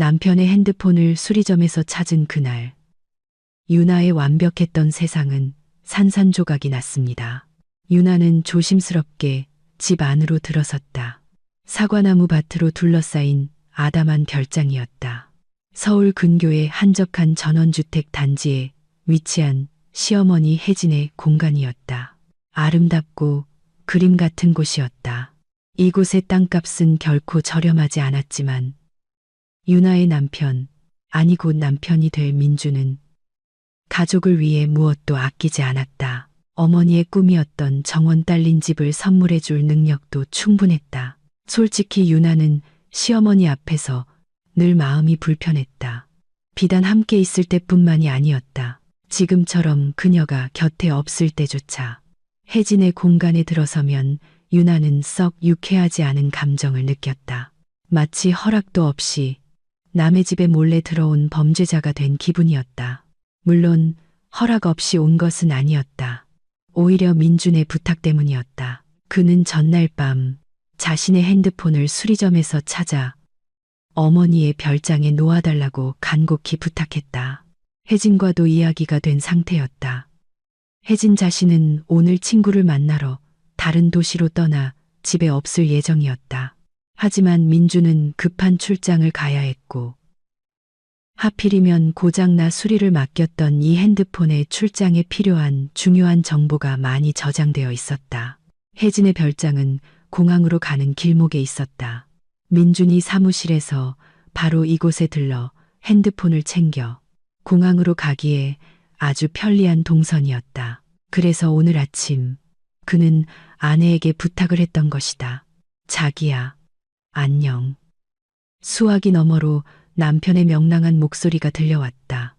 남편의 핸드폰을 수리점에서 찾은 그날, 유나의 완벽했던 세상은 산산조각이 났습니다. 유나는 조심스럽게 집 안으로 들어섰다. 사과나무 밭으로 둘러싸인 아담한 별장이었다. 서울 근교의 한적한 전원주택 단지에 위치한 시어머니 혜진의 공간이었다. 아름답고 그림 같은 곳이었다. 이곳의 땅값은 결코 저렴하지 않았지만 유나의 남편, 아니 곧 남편이 될 민주는 가족을 위해 무엇도 아끼지 않았다. 어머니의 꿈이었던 정원 딸린 집을 선물해 줄 능력도 충분했다. 솔직히 유나는 시어머니 앞에서 늘 마음이 불편했다. 비단 함께 있을 때뿐만이 아니었다. 지금처럼 그녀가 곁에 없을 때조차 혜진의 공간에 들어서면 유나는 썩 유쾌하지 않은 감정을 느꼈다. 마치 허락도 없이 남의 집에 몰래 들어온 범죄자가 된 기분이었다. 물론 허락 없이 온 것은 아니었다. 오히려 민준의 부탁 때문이었다. 그는 전날 밤 자신의 핸드폰을 수리점에서 찾아 어머니의 별장에 놓아달라고 간곡히 부탁했다. 혜진과도 이야기가 된 상태였다. 혜진 자신은 오늘 친구를 만나러 다른 도시로 떠나 집에 없을 예정이었다. 하지만 민주는 급한 출장을 가야 했고 하필이면 고장나 수리를 맡겼던 이 핸드폰에 출장에 필요한 중요한 정보가 많이 저장되어 있었다. 혜진의 별장은 공항으로 가는 길목에 있었다. 민준이 사무실에서 바로 이곳에 들러 핸드폰을 챙겨 공항으로 가기에 아주 편리한 동선이었다. 그래서 오늘 아침 그는 아내에게 부탁을 했던 것이다. 자기야, 안녕. 수화기 너머로 남편의 명랑한 목소리가 들려왔다.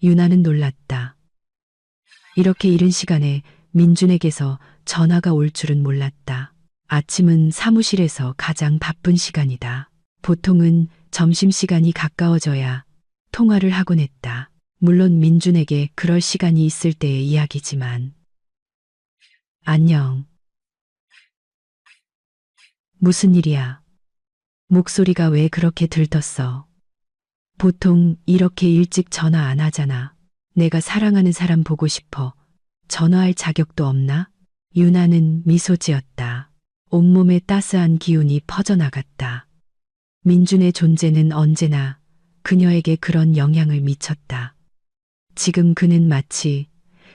유나는 놀랐다. 이렇게 이른 시간에 민준에게서 전화가 올 줄은 몰랐다. 아침은 사무실에서 가장 바쁜 시간이다. 보통은 점심시간이 가까워져야 통화를 하곤 했다. 물론 민준에게 그럴 시간이 있을 때의 이야기지만. 안녕. 무슨 일이야? 목소리가 왜 그렇게 들떴어? 보통 이렇게 일찍 전화 안 하잖아. 내가 사랑하는 사람 보고 싶어. 전화할 자격도 없나? 유나는 미소 지었다. 온몸에 따스한 기운이 퍼져나갔다. 민준의 존재는 언제나 그녀에게 그런 영향을 미쳤다. 지금 그는 마치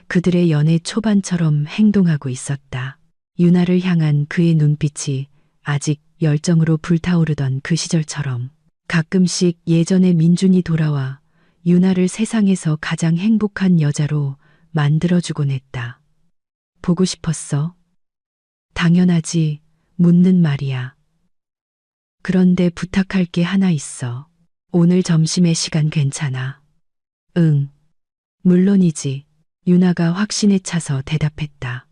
그들의 연애 초반처럼 행동하고 있었다. 유나를 향한 그의 눈빛이 아직 열정으로 불타오르던 그 시절처럼 가끔씩 예전의 민준이 돌아와 유나를 세상에서 가장 행복한 여자로 만들어주곤 했다. 보고 싶었어? 당연하지. 묻는 말이야. 그런데 부탁할 게 하나 있어. 오늘 점심에 시간 괜찮아? 응. 물론이지. 유나가 확신에 차서 대답했다.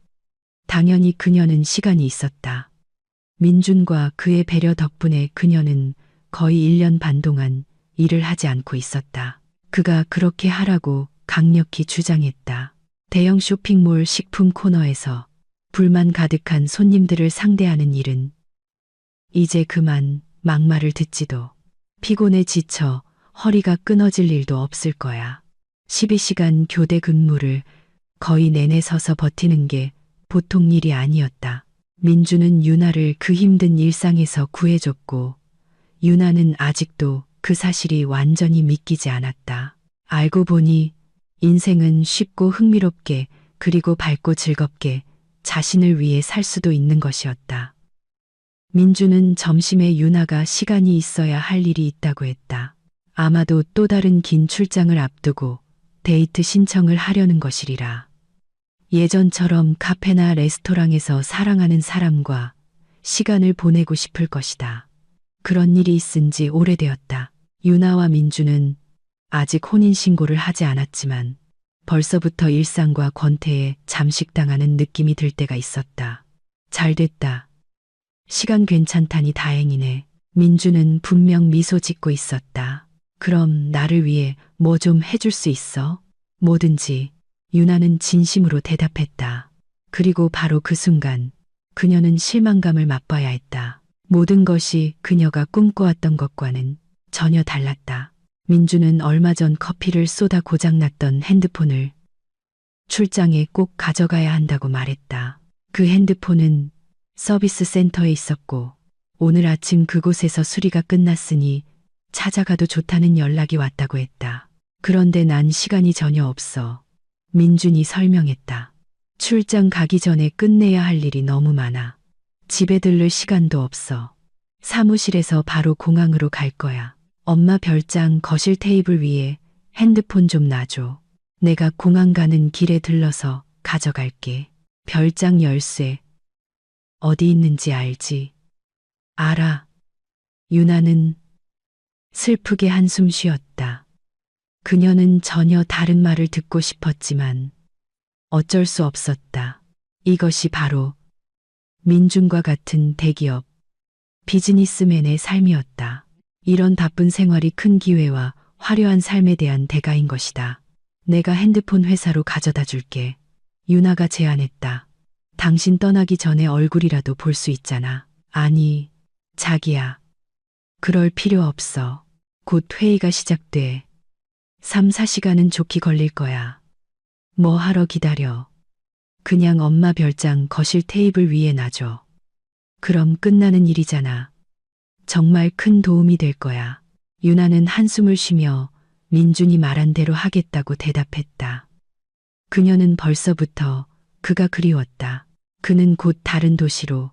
당연히 그녀는 시간이 있었다. 민준과 그의 배려 덕분에 그녀는 거의 1년 반 동안 일을 하지 않고 있었다. 그가 그렇게 하라고 강력히 주장했다. 대형 쇼핑몰 식품 코너에서 불만 가득한 손님들을 상대하는 일은 이제 그만 막말을 듣지도 피곤해 지쳐 허리가 끊어질 일도 없을 거야. 12시간 교대 근무를 거의 내내 서서 버티는 게 보통 일이 아니었다. 민주는 유나를 그 힘든 일상에서 구해줬고 유나는 아직도 그 사실이 완전히 믿기지 않았다. 알고 보니 인생은 쉽고 흥미롭게 그리고 밝고 즐겁게 자신을 위해 살 수도 있는 것이었다. 민주는 점심에 유나가 시간이 있어야 할 일이 있다고 했다. 아마도 또 다른 긴 출장을 앞두고 데이트 신청을 하려는 것이리라. 예전처럼 카페나 레스토랑에서 사랑하는 사람과 시간을 보내고 싶을 것이다. 그런 일이 있은 지 오래되었다. 유나와 민주는 아직 혼인신고를 하지 않았지만 벌써부터 일상과 권태에 잠식당하는 느낌이 들 때가 있었다. 잘 됐다. 시간 괜찮다니 다행이네. 민주는 분명 미소 짓고 있었다. 그럼 나를 위해 뭐 좀 해줄 수 있어? 뭐든지. 유나는 진심으로 대답했다. 그리고 바로 그 순간 그녀는 실망감을 맛봐야 했다. 모든 것이 그녀가 꿈꿔왔던 것과는 전혀 달랐다. 민주는 얼마 전 커피를 쏟아 고장났던 핸드폰을 출장에 꼭 가져가야 한다고 말했다. 그 핸드폰은 서비스 센터에 있었고 오늘 아침 그곳에서 수리가 끝났으니 찾아가도 좋다는 연락이 왔다고 했다. 그런데 난 시간이 전혀 없어. 민준이 설명했다. 출장 가기 전에 끝내야 할 일이 너무 많아. 집에 들를 시간도 없어. 사무실에서 바로 공항으로 갈 거야. 엄마 별장 거실 테이블 위에 핸드폰 좀 놔줘. 내가 공항 가는 길에 들러서 가져갈게. 별장 열쇠. 어디 있는지 알지? 알아. 유나는 슬프게 한숨 쉬었다. 그녀는 전혀 다른 말을 듣고 싶었지만 어쩔 수 없었다. 이것이 바로 민준과 같은 대기업 비즈니스맨의 삶이었다. 이런 바쁜 생활이 큰 기회와 화려한 삶에 대한 대가인 것이다. 내가 핸드폰 회사로 가져다 줄게. 유나가 제안했다. 당신 떠나기 전에 얼굴이라도 볼 수 있잖아. 아니, 자기야. 그럴 필요 없어. 곧 회의가 시작돼. 3, 4시간은 좋게 걸릴 거야. 뭐 하러 기다려. 그냥 엄마 별장 거실 테이블 위에 놔줘. 그럼 끝나는 일이잖아. 정말 큰 도움이 될 거야. 유나는 한숨을 쉬며 민준이 말한 대로 하겠다고 대답했다. 그녀는 벌써부터 그가 그리웠다. 그는 곧 다른 도시로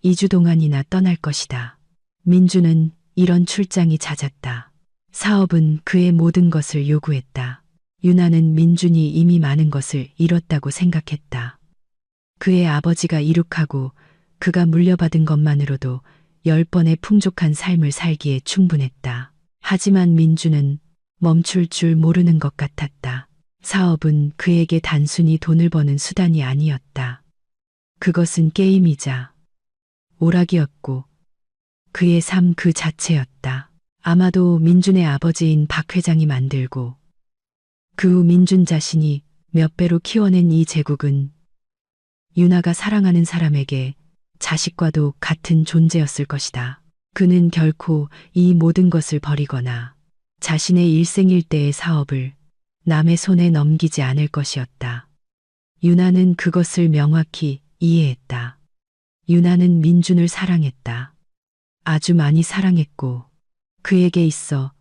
2주 동안이나 떠날 것이다. 민준은 이런 출장이 잦았다. 사업은 그의 모든 것을 요구했다. 유나는 민준이 이미 많은 것을 잃었다고 생각했다. 그의 아버지가 이룩하고 그가 물려받은 것만으로도 10번의 풍족한 삶을 살기에 충분했다. 하지만 민준은 멈출 줄 모르는 것 같았다. 사업은 그에게 단순히 돈을 버는 수단이 아니었다. 그것은 게임이자 오락이었고 그의 삶 그 자체였다. 아마도 민준의 아버지인 박 회장이 만들고 그 후 민준 자신이 몇 배로 키워낸 이 제국은 유나가 사랑하는 사람에게 자식과도 같은 존재였을 것이다. 그는 결코 이 모든 것을 버리거나 자신의 일생일대의 사업을 남의 손에 넘기지 않을 것이었다. 유나는 그것을 명확히 이해했다. 유나는 민준을 사랑했다. 아주 많이 사랑했고 그에게 있어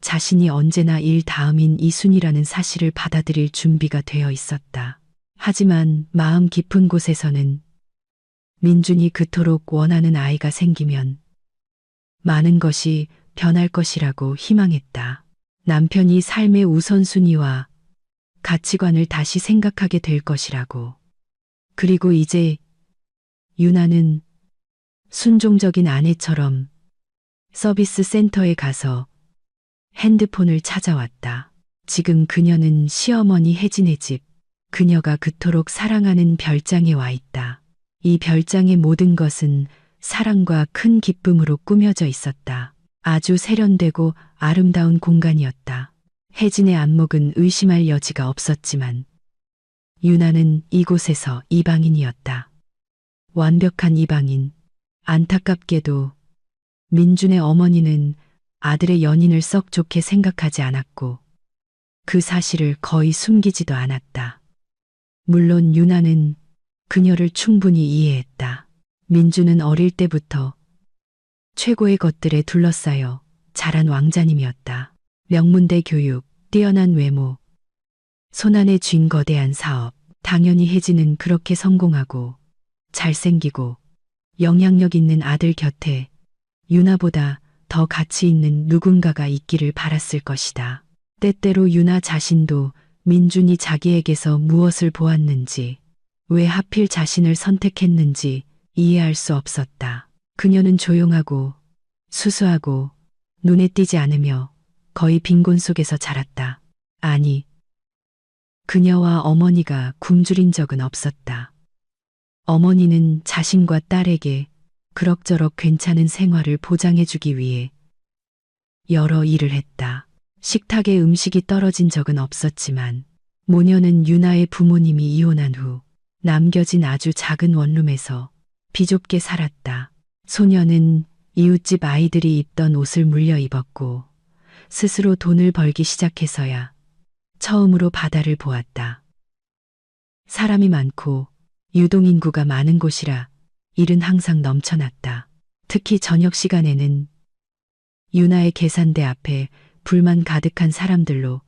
자신이 언제나 일 다음인 이순이라는 사실을 받아들일 준비가 되어 있었다. 하지만 마음 깊은 곳에서는 민준이 그토록 원하는 아이가 생기면 많은 것이 변할 것이라고 희망했다. 남편이 삶의 우선순위와 가치관을 다시 생각하게 될 것이라고. 그리고 이제 유나는 순종적인 아내처럼 서비스 센터에 가서 핸드폰을 찾아왔다. 지금 그녀는 시어머니 혜진의 집, 그녀가 그토록 사랑하는 별장에 와 있다. 이 별장의 모든 것은 사랑과 큰 기쁨으로 꾸며져 있었다. 아주 세련되고 아름다운 공간이었다. 혜진의 안목은 의심할 여지가 없었지만 유나는 이곳에서 이방인이었다. 완벽한 이방인. 안타깝게도 민준의 어머니는 아들의 연인을 썩 좋게 생각하지 않았고 그 사실을 거의 숨기지도 않았다. 물론 유나는 그녀를 충분히 이해했다. 민준은 어릴 때부터 최고의 것들에 둘러싸여 자란 왕자님이었다. 명문대 교육, 뛰어난 외모, 손안에 쥔 거대한 사업. 당연히 혜진은 그렇게 성공하고 잘생기고 영향력 있는 아들 곁에 유나보다 더 가치 있는 누군가가 있기를 바랐을 것이다. 때때로 유나 자신도 민준이 자기에게서 무엇을 보았는지, 왜 하필 자신을 선택했는지 이해할 수 없었다. 그녀는 조용하고 수수하고 눈에 띄지 않으며 거의 빈곤 속에서 자랐다. 아니, 그녀와 어머니가 굶주린 적은 없었다. 어머니는 자신과 딸에게 그럭저럭 괜찮은 생활을 보장해주기 위해 여러 일을 했다. 식탁에 음식이 떨어진 적은 없었지만 모녀는 유나의 부모님이 이혼한 후 남겨진 아주 작은 원룸에서 비좁게 살았다. 소녀는 이웃집 아이들이 입던 옷을 물려 입었고 스스로 돈을 벌기 시작해서야 처음으로 바다를 보았다. 사람이 많고 유동인구가 많은 곳이라 일은 항상 넘쳐났다. 특히 저녁 시간에는 유나의 계산대 앞에 불만 가득한 사람들로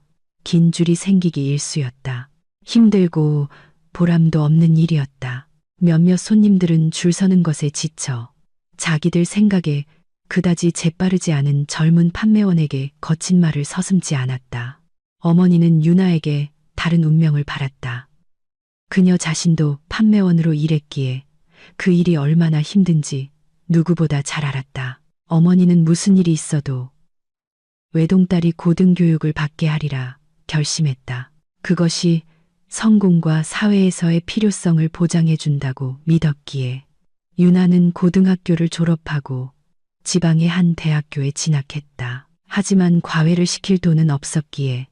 긴 줄이 생기기 일쑤였다. 힘들고 보람도 없는 일이었다. 몇몇 손님들은 줄 서는 것에 지쳐 자기들 생각에 그다지 재빠르지 않은 젊은 판매원에게 거친 말을 서슴지 않았다. 어머니는 유나에게 다른 운명을 바랐다. 그녀 자신도 판매원으로 일했기에 그 일이 얼마나 힘든지 누구보다 잘 알았다. 어머니는 무슨 일이 있어도 외동딸이 고등교육을 받게 하리라 결심했다. 그것이 성공과 사회에서의 필요성을 보장해 준다고 믿었기에 유나는 고등학교를 졸업하고 지방의 한 대학교에 진학했다. 하지만 과외를 시킬 돈은 없었기에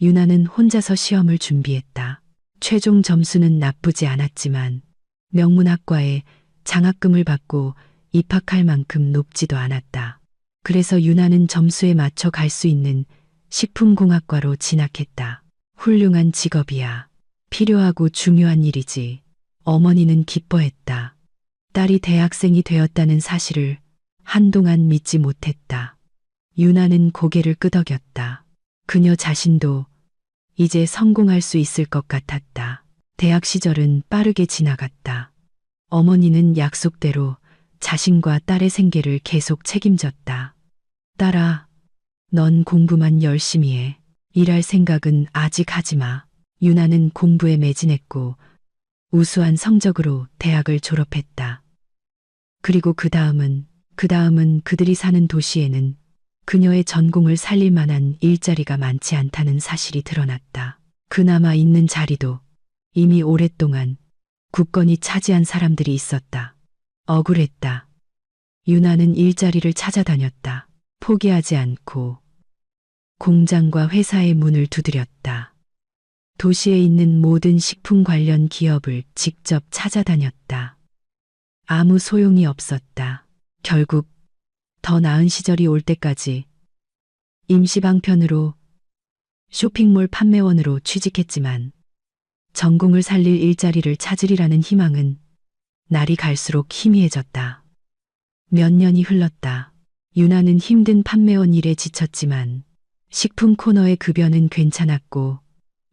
유나는 혼자서 시험을 준비했다. 최종 점수는 나쁘지 않았지만 명문학과에 장학금을 받고 입학할 만큼 높지도 않았다. 그래서 유나는 점수에 맞춰 갈 수 있는 식품공학과로 진학했다. 훌륭한 직업이야. 필요하고 중요한 일이지. 어머니는 기뻐했다. 딸이 대학생이 되었다는 사실을 한동안 믿지 못했다. 유나는 고개를 끄덕였다. 그녀 자신도 이제 성공할 수 있을 것 같았다. 대학 시절은 빠르게 지나갔다. 어머니는 약속대로 자신과 딸의 생계를 계속 책임졌다. 딸아, 넌 공부만 열심히 해. 일할 생각은 아직 하지 마. 유나는 공부에 매진했고 우수한 성적으로 대학을 졸업했다. 그리고 그 다음은 그들이 사는 도시에는 그녀의 전공을 살릴 만한 일자리가 많지 않다는 사실이 드러났다. 그나마 있는 자리도 이미 오랫동안 굳건히 차지한 사람들이 있었다. 억울했다. 유나는 일자리를 찾아다녔다. 포기하지 않고 공장과 회사의 문을 두드렸다. 도시에 있는 모든 식품 관련 기업을 직접 찾아다녔다. 아무 소용이 없었다. 결국 더 나은 시절이 올 때까지 임시방편으로 쇼핑몰 판매원으로 취직했지만 전공을 살릴 일자리를 찾으리라는 희망은 날이 갈수록 희미해졌다. 몇 년이 흘렀다. 유나는 힘든 판매원 일에 지쳤지만 식품 코너의 급여는 괜찮았고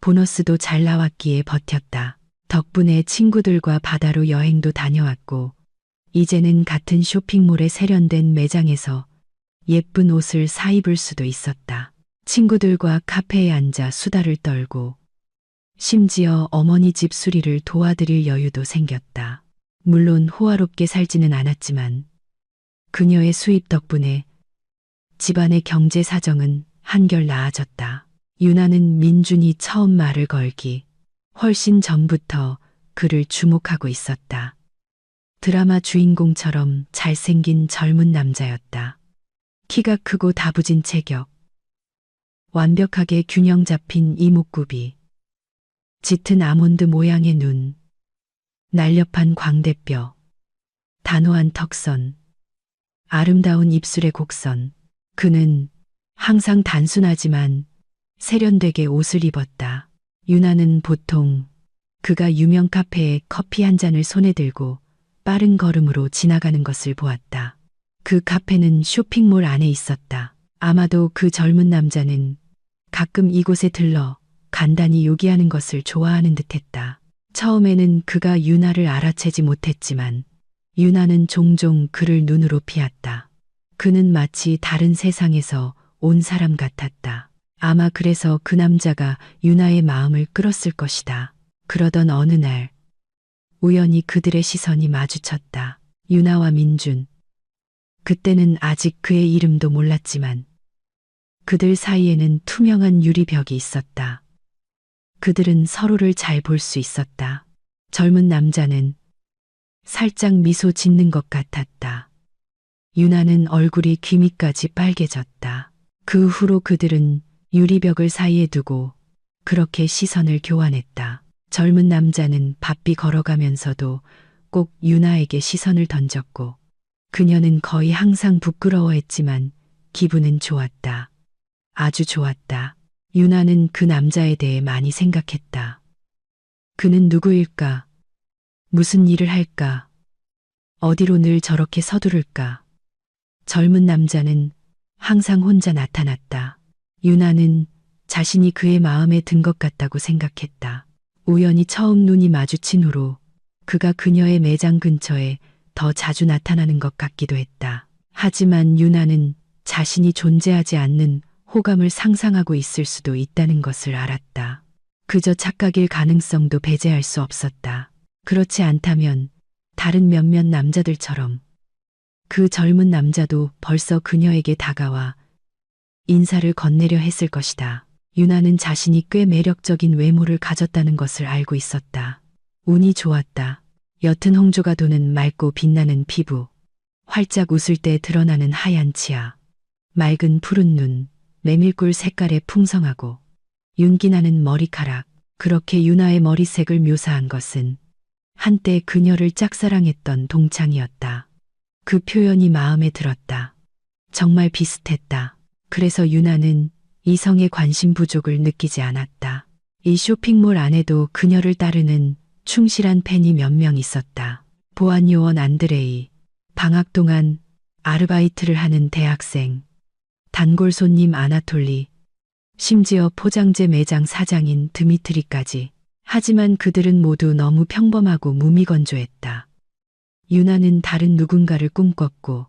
보너스도 잘 나왔기에 버텼다. 덕분에 친구들과 바다로 여행도 다녀왔고 이제는 같은 쇼핑몰의 세련된 매장에서 예쁜 옷을 사입을 수도 있었다. 친구들과 카페에 앉아 수다를 떨고 심지어 어머니 집 수리를 도와드릴 여유도 생겼다. 물론 호화롭게 살지는 않았지만 그녀의 수입 덕분에 집안의 경제 사정은 한결 나아졌다. 유나는 민준이 처음 말을 걸기 훨씬 전부터 그를 주목하고 있었다. 드라마 주인공처럼 잘생긴 젊은 남자였다. 키가 크고 다부진 체격, 완벽하게 균형 잡힌 이목구비, 짙은 아몬드 모양의 눈, 날렵한 광대뼈, 단호한 턱선, 아름다운 입술의 곡선. 그는 항상 단순하지만 세련되게 옷을 입었다. 유나는 보통 그가 유명 카페에 커피 한 잔을 손에 들고 빠른 걸음으로 지나가는 것을 보았다. 그 카페는 쇼핑몰 안에 있었다. 아마도 그 젊은 남자는 가끔 이곳에 들러 간단히 요기하는 것을 좋아하는 듯했다. 처음에는 그가 유나를 알아채지 못했지만 유나는 종종 그를 눈으로 피했다. 그는 마치 다른 세상에서 온 사람 같았다. 아마 그래서 그 남자가 유나의 마음을 끌었을 것이다. 그러던 어느 날 우연히 그들의 시선이 마주쳤다. 유나와 민준. 그때는 아직 그의 이름도 몰랐지만 그들 사이에는 투명한 유리벽이 있었다. 그들은 서로를 잘 볼 수 있었다. 젊은 남자는 살짝 미소 짓는 것 같았다. 유나는 얼굴이 귀 밑까지 빨개졌다. 그 후로 그들은 유리벽을 사이에 두고 그렇게 시선을 교환했다. 젊은 남자는 바삐 걸어가면서도 꼭 유나에게 시선을 던졌고 그녀는 거의 항상 부끄러워했지만 기분은 좋았다. 아주 좋았다. 유나는 그 남자에 대해 많이 생각했다. 그는 누구일까? 무슨 일을 할까? 어디로 늘 저렇게 서두를까? 젊은 남자는 항상 혼자 나타났다. 유나는 자신이 그의 마음에 든 것 같다고 생각했다. 우연히 처음 눈이 마주친 후로 그가 그녀의 매장 근처에 더 자주 나타나는 것 같기도 했다. 하지만 유나는 자신이 존재하지 않는 호감을 상상하고 있을 수도 있다는 것을 알았다. 그저 착각일 가능성도 배제할 수 없었다. 그렇지 않다면 다른 몇몇 남자들처럼 그 젊은 남자도 벌써 그녀에게 다가와 인사를 건네려 했을 것이다. 유나는 자신이 꽤 매력적인 외모를 가졌다는 것을 알고 있었다. 운이 좋았다. 옅은 홍조가 도는 맑고 빛나는 피부, 활짝 웃을 때 드러나는 하얀 치아, 맑은 푸른 눈, 메밀꿀 색깔의 풍성하고 윤기나는 머리카락. 그렇게 유나의 머리색을 묘사한 것은 한때 그녀를 짝사랑했던 동창이었다. 그 표현이 마음에 들었다. 정말 비슷했다. 그래서 유나는 이성의 관심 부족을 느끼지 않았다. 이 쇼핑몰 안에도 그녀를 따르는 충실한 팬이 몇 명 있었다. 보안요원 안드레이, 방학 동안 아르바이트를 하는 대학생, 단골 손님 아나톨리, 심지어 포장재 매장 사장인 드미트리까지. 하지만 그들은 모두 너무 평범하고 무미건조했다. 유나는 다른 누군가를 꿈꿨고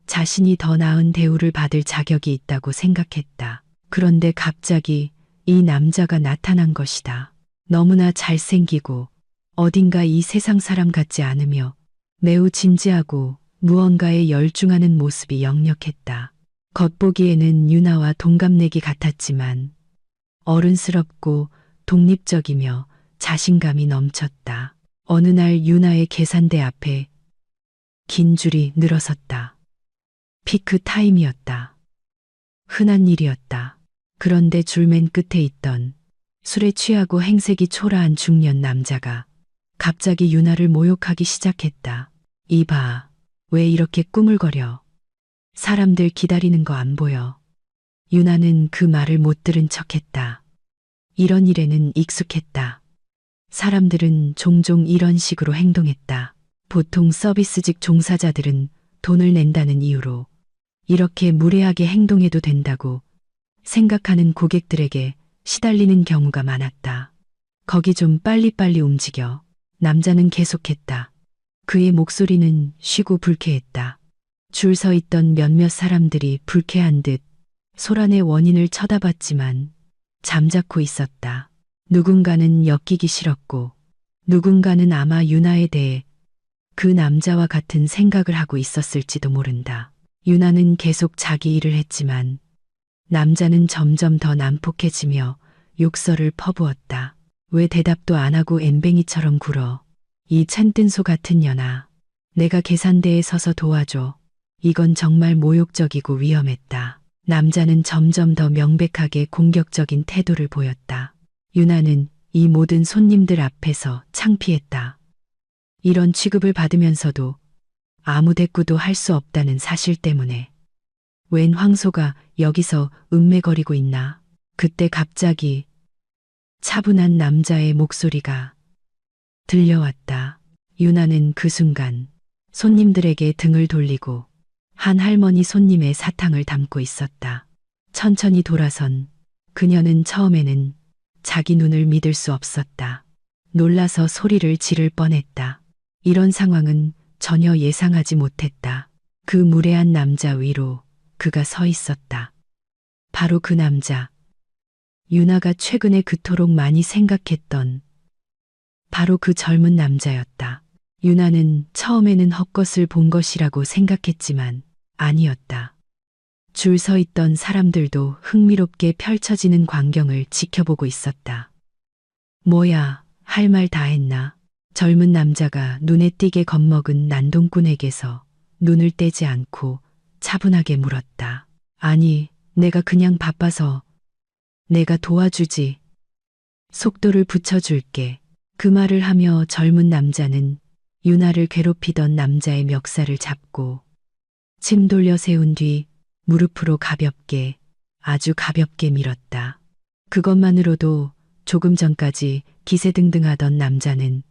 자신이 더 나은 대우를 받을 자격이 있다고 생각했다. 그런데 갑자기 이 남자가 나타난 것이다. 너무나 잘생기고 어딘가 이 세상 사람 같지 않으며 매우 진지하고 무언가에 열중하는 모습이 역력했다. 겉보기에는 유나와 동갑내기 같았지만 어른스럽고 독립적이며 자신감이 넘쳤다. 어느 날 유나의 계산대 앞에 긴 줄이 늘어섰다. 피크 타임이었다. 흔한 일이었다. 그런데 줄 맨 끝에 있던 술에 취하고 행색이 초라한 중년 남자가 갑자기 유나를 모욕하기 시작했다. 이봐, 왜 이렇게 꾸물거려? 사람들 기다리는 거 안 보여? 유나는 그 말을 못 들은 척했다. 이런 일에는 익숙했다. 사람들은 종종 이런 식으로 행동했다. 보통 서비스직 종사자들은 돈을 낸다는 이유로 이렇게 무례하게 행동해도 된다고 생각하는 고객들에게 시달리는 경우가 많았다. 거기 좀 빨리빨리 움직여. 남자는 계속했다. 그의 목소리는 쉬고 불쾌했다. 줄 서 있던 몇몇 사람들이 불쾌한 듯 소란의 원인을 쳐다봤지만 잠자코 있었다. 누군가는 엮이기 싫었고 누군가는 아마 유나에 대해 그 남자와 같은 생각을 하고 있었을지도 모른다. 유나는 계속 자기 일을 했지만 남자는 점점 더 난폭해지며 욕설을 퍼부었다. 왜 대답도 안 하고 엠뱅이처럼 굴어? 이 찬뜬소 같은 년아. 내가 계산대에 서서 도와줘. 이건 정말 모욕적이고 위험했다. 남자는 점점 더 명백하게 공격적인 태도를 보였다. 유나는 이 모든 손님들 앞에서 창피했다. 이런 취급을 받으면서도 아무 대꾸도 할 수 없다는 사실 때문에. 웬 황소가 여기서 음매거리고 있나? 그때 갑자기 차분한 남자의 목소리가 들려왔다. 유나는 그 순간 손님들에게 등을 돌리고 한 할머니 손님의 사탕을 담고 있었다. 천천히 돌아선 그녀는 처음에는 자기 눈을 믿을 수 없었다. 놀라서 소리를 지를 뻔했다. 이런 상황은 전혀 예상하지 못했다. 그 무례한 남자 위로 그가 서 있었다. 바로 그 남자. 유나가 최근에 그토록 많이 생각했던 바로 그 젊은 남자였다. 유나는 처음에는 헛것을 본 것이라고 생각했지만 아니었다. 줄 서 있던 사람들도 흥미롭게 펼쳐지는 광경을 지켜보고 있었다. 뭐야, 할 말 다 했나? 젊은 남자가 눈에 띄게 겁먹은 난동꾼에게서 눈을 떼지 않고 차분하게 물었다. 아니, 내가 그냥 바빠서. 내가 도와주지. 속도를 붙여줄게. 그 말을 하며 젊은 남자는 유나를 괴롭히던 남자의 멱살을 잡고 침 돌려 세운 뒤 무릎으로 가볍게 아주 가볍게 밀었다. 그것만으로도 조금 전까지 기세등등하던 남자는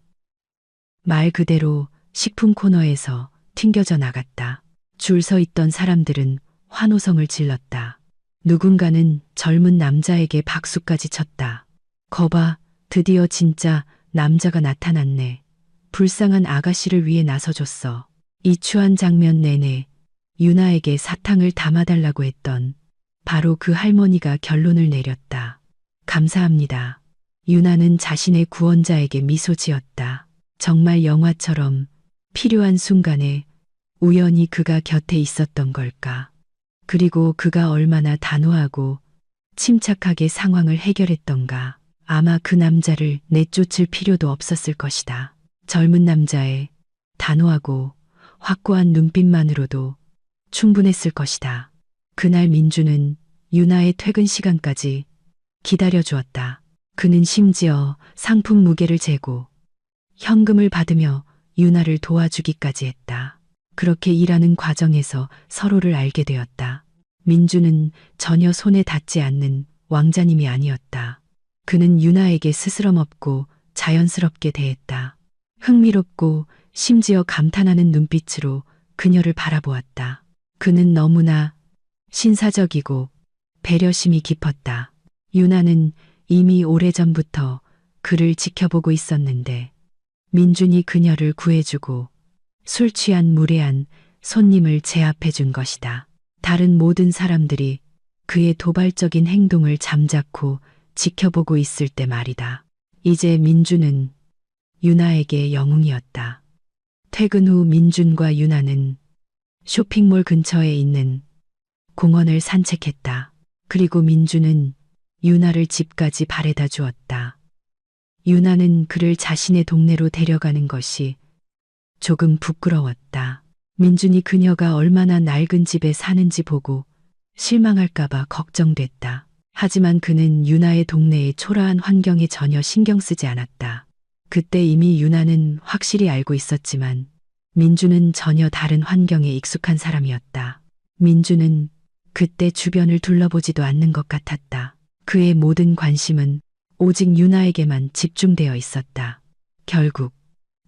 말 그대로 식품 코너에서 튕겨져 나갔다. 줄 서 있던 사람들은 환호성을 질렀다. 누군가는 젊은 남자에게 박수까지 쳤다. 거봐, 드디어 진짜 남자가 나타났네. 불쌍한 아가씨를 위해 나서줬어. 이 추한 장면 내내 유나에게 사탕을 담아달라고 했던 바로 그 할머니가 결론을 내렸다. 감사합니다. 유나는 자신의 구원자에게 미소 지었다. 정말 영화처럼 필요한 순간에 우연히 그가 곁에 있었던 걸까? 그리고 그가 얼마나 단호하고 침착하게 상황을 해결했던가. 아마 그 남자를 내쫓을 필요도 없었을 것이다. 젊은 남자의 단호하고 확고한 눈빛만으로도 충분했을 것이다. 그날 민주는 유나의 퇴근 시간까지 기다려주었다. 그는 심지어 상품 무게를 재고 현금을 받으며 유나를 도와주기까지 했다. 그렇게 일하는 과정에서 서로를 알게 되었다. 민주는 전혀 손에 닿지 않는 왕자님이 아니었다. 그는 유나에게 스스럼없고 자연스럽게 대했다. 흥미롭고 심지어 감탄하는 눈빛으로 그녀를 바라보았다. 그는 너무나 신사적이고 배려심이 깊었다. 유나는 이미 오래전부터 그를 지켜보고 있었는데 민준이 그녀를 구해주고 술 취한 무례한 손님을 제압해 준 것이다. 다른 모든 사람들이 그의 도발적인 행동을 잠자코 지켜보고 있을 때 말이다. 이제 민준은 유나에게 영웅이었다. 퇴근 후 민준과 유나는 쇼핑몰 근처에 있는 공원을 산책했다. 그리고 민준은 유나를 집까지 바래다 주었다. 유나는 그를 자신의 동네로 데려가는 것이 조금 부끄러웠다. 민준이 그녀가 얼마나 낡은 집에 사는지 보고 실망할까봐 걱정됐다. 하지만 그는 유나의 동네의 초라한 환경에 전혀 신경 쓰지 않았다. 그때 이미 유나는 확실히 알고 있었지만 민주는 전혀 다른 환경에 익숙한 사람이었다. 민주는 그때 주변을 둘러보지도 않는 것 같았다. 그의 모든 관심은 오직 유나에게만 집중되어 있었다. 결국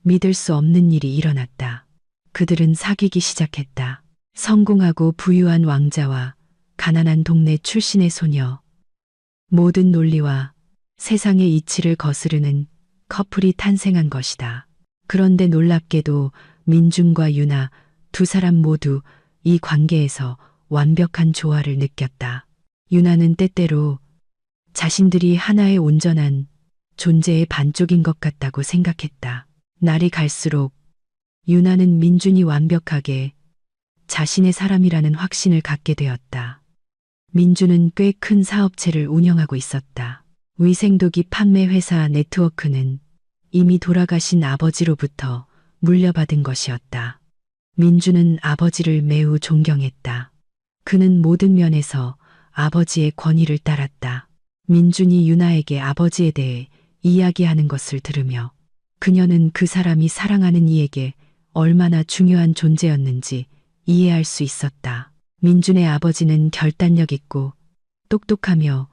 믿을 수 없는 일이 일어났다. 그들은 사귀기 시작했다. 성공하고 부유한 왕자와 가난한 동네 출신의 소녀. 모든 논리와 세상의 이치를 거스르는 커플이 탄생한 것이다. 그런데 놀랍게도 민준과 유나 두 사람 모두 이 관계에서 완벽한 조화를 느꼈다. 유나는 때때로 자신들이 하나의 온전한 존재의 반쪽인 것 같다고 생각했다. 날이 갈수록 유나는 민준이 완벽하게 자신의 사람이라는 확신을 갖게 되었다. 민준은 꽤 큰 사업체를 운영하고 있었다. 위생도기 판매 회사 네트워크는 이미 돌아가신 아버지로부터 물려받은 것이었다. 민준은 아버지를 매우 존경했다. 그는 모든 면에서 아버지의 권위를 따랐다. 민준이 유나에게 아버지에 대해 이야기하는 것을 들으며 그녀는 그 사람이 사랑하는 이에게 얼마나 중요한 존재였는지 이해할 수 있었다. 민준의 아버지는 결단력 있고 똑똑하며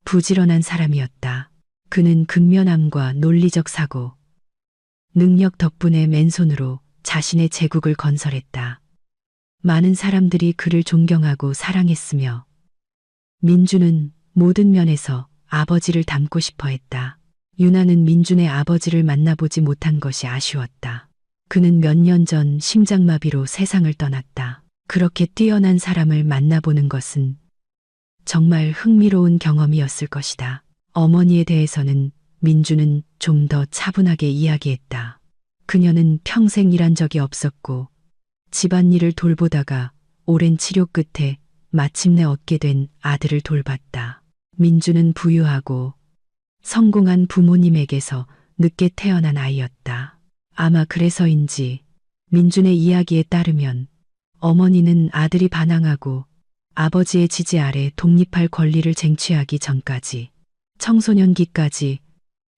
부지런한 사람이었다. 그는 근면함과 논리적 사고, 능력 덕분에 맨손으로 자신의 제국을 건설했다. 많은 사람들이 그를 존경하고 사랑했으며 민준은 모든 면에서 아버지를 닮고 싶어 했다. 유나는 민준의 아버지를 만나보지 못한 것이 아쉬웠다. 그는 몇 년 전 심장마비로 세상을 떠났다. 그렇게 뛰어난 사람을 만나보는 것은 정말 흥미로운 경험이었을 것이다. 어머니에 대해서는 민준은 좀 더 차분하게 이야기했다. 그녀는 평생 일한 적이 없었고 집안일을 돌보다가 오랜 치료 끝에 마침내 얻게 된 아들을 돌봤다. 민준은 부유하고 성공한 부모님에게서 늦게 태어난 아이였다. 아마 그래서인지 민준의 이야기에 따르면 어머니는 아들이 반항하고 아버지의 지지 아래 독립할 권리를 쟁취하기 전까지 청소년기까지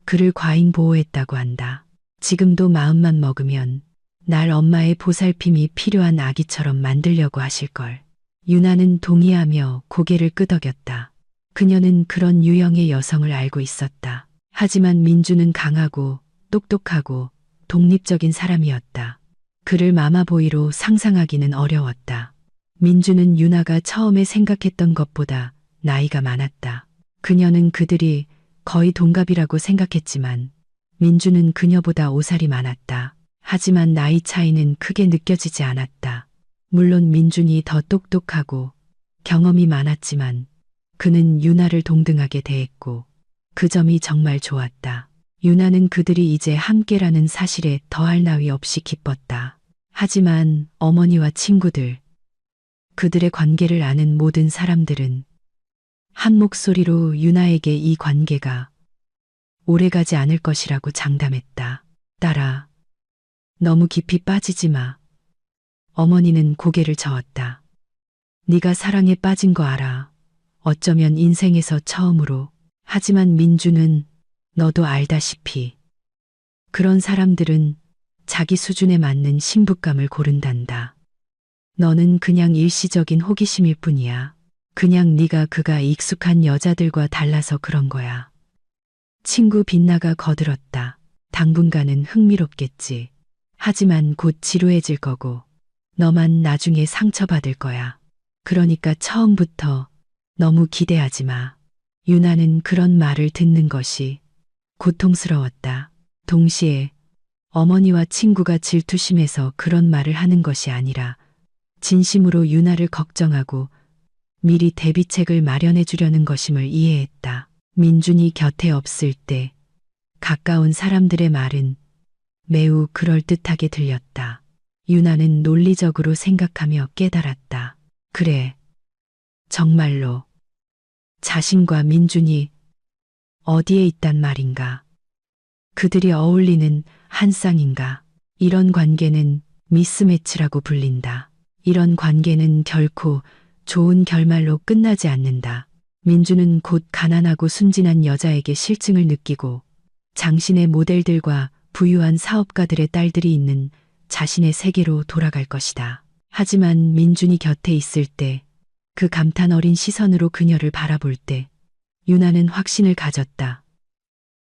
그를 과잉 보호했다고 한다. 지금도 마음만 먹으면 날 엄마의 보살핌이 필요한 아기처럼 만들려고 하실걸. 유나는 동의하며 고개를 끄덕였다. 그녀는 그런 유형의 여성을 알고 있었다. 하지만 민주는 강하고 똑똑하고 독립적인 사람이었다. 그를 마마보이로 상상하기는 어려웠다. 민주는 유나가 처음에 생각했던 것보다 나이가 많았다. 그녀는 그들이 거의 동갑이라고 생각했지만 민주는 그녀보다 5살이 많았다. 하지만 나이 차이는 크게 느껴지지 않았다. 물론 민준이 더 똑똑하고 경험이 많았지만 그는 유나를 동등하게 대했고 그 점이 정말 좋았다. 유나는 그들이 이제 함께라는 사실에 더할 나위 없이 기뻤다. 하지만 어머니와 친구들, 그들의 관계를 아는 모든 사람들은 한 목소리로 유나에게 이 관계가 오래가지 않을 것이라고 장담했다. 딸아, 너무 깊이 빠지지 마. 어머니는 고개를 저었다. 네가 사랑에 빠진 거 알아. 어쩌면 인생에서 처음으로. 하지만 민주는 너도 알다시피 그런 사람들은 자기 수준에 맞는 신부감을 고른단다. 너는 그냥 일시적인 호기심일 뿐이야. 그냥 네가 그가 익숙한 여자들과 달라서 그런 거야. 친구 빛나가 거들었다. 당분간은 흥미롭겠지. 하지만 곧 지루해질 거고 너만 나중에 상처받을 거야. 그러니까 처음부터 너무 기대하지 마. 유나는 그런 말을 듣는 것이 고통스러웠다. 동시에 어머니와 친구가 질투심에서 그런 말을 하는 것이 아니라 진심으로 유나를 걱정하고 미리 대비책을 마련해 주려는 것임을 이해했다. 민준이 곁에 없을 때 가까운 사람들의 말은 매우 그럴듯하게 들렸다. 유나는 논리적으로 생각하며 깨달았다. 그래, 정말로 자신과 민준이 어디에 있단 말인가? 그들이 어울리는 한 쌍인가? 이런 관계는 미스매치라고 불린다. 이런 관계는 결코 좋은 결말로 끝나지 않는다. 민주는 곧 가난하고 순진한 여자에게 실증을 느끼고 장신의 모델들과 부유한 사업가들의 딸들이 있는 자신의 세계로 돌아갈 것이다. 하지만 민준이 곁에 있을 때, 그 감탄 어린 시선으로 그녀를 바라볼 때 유나는 확신을 가졌다.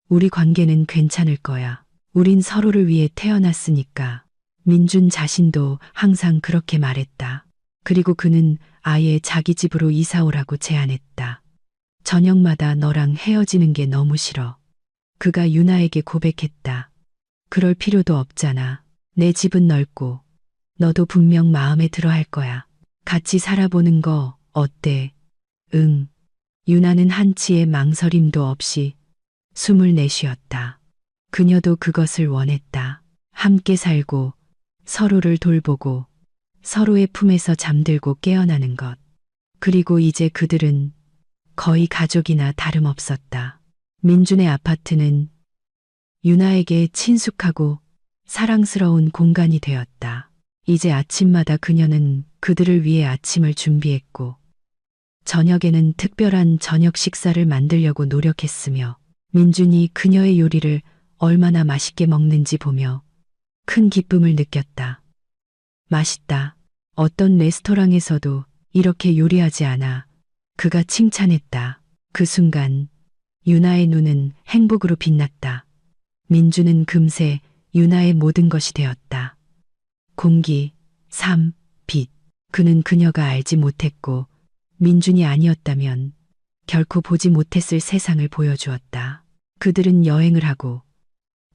우리 관계는 괜찮을 거야. 우린 서로를 위해 태어났으니까. 민준 자신도 항상 그렇게 말했다. 그리고 그는 아예 자기 집으로 이사 오라고 제안했다. 저녁마다 너랑 헤어지는 게 너무 싫어. 그가 유나에게 고백했다. 그럴 필요도 없잖아. 내 집은 넓고 너도 분명 마음에 들어 할 거야. 같이 살아보는 거 어때? 응. 유나는 한치의 망설임도 없이 숨을 내쉬었다. 그녀도 그것을 원했다. 함께 살고 서로를 돌보고 서로의 품에서 잠들고 깨어나는 것. 그리고 이제 그들은 거의 가족이나 다름없었다. 민준의 아파트는 유나에게 친숙하고 사랑스러운 공간이 되었다. 이제 아침마다 그녀는 그들을 위해 아침을 준비했고 저녁에는 특별한 저녁 식사를 만들려고 노력했으며 민준이 그녀의 요리를 얼마나 맛있게 먹는지 보며 큰 기쁨을 느꼈다. 맛있다. 어떤 레스토랑에서도 이렇게 요리하지 않아. 그가 칭찬했다. 그 순간 유나의 눈은 행복으로 빛났다. 민주는 금세 유나의 모든 것이 되었다. 공기, 삶, 빛. 그는 그녀가 알지 못했고 민준이 아니었다면 결코 보지 못했을 세상을 보여주었다. 그들은 여행을 하고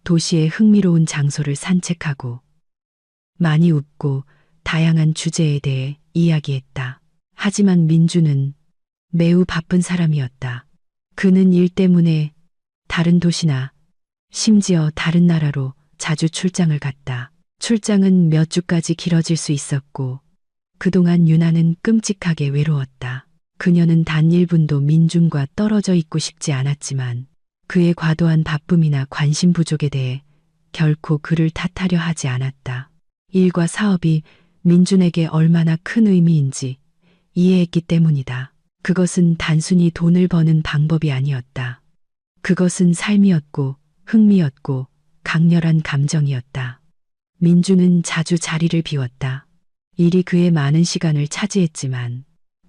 도시의 흥미로운 장소를 산책하고 많이 웃고 다양한 주제에 대해 이야기했다. 하지만 민주는 매우 바쁜 사람이었다. 그는 일 때문에 다른 도시나 심지어 다른 나라로 자주 출장을 갔다. 출장은 몇 주까지 길어질 수 있었고 그동안 유나는 끔찍하게 외로웠다. 그녀는 단 1분도 민준과 떨어져 있고 싶지 않았지만 그의 과도한 바쁨이나 관심 부족에 대해 결코 그를 탓하려 하지 않았다. 일과 사업이 민준에게 얼마나 큰 의미인지 이해했기 때문이다. 그것은 단순히 돈을 버는 방법이 아니었다. 그것은 삶이었고 흥미였고 강렬한 감정이었다. 민준은 자주 자리를 비웠다. 일이 그의 많은 시간을 차지했지만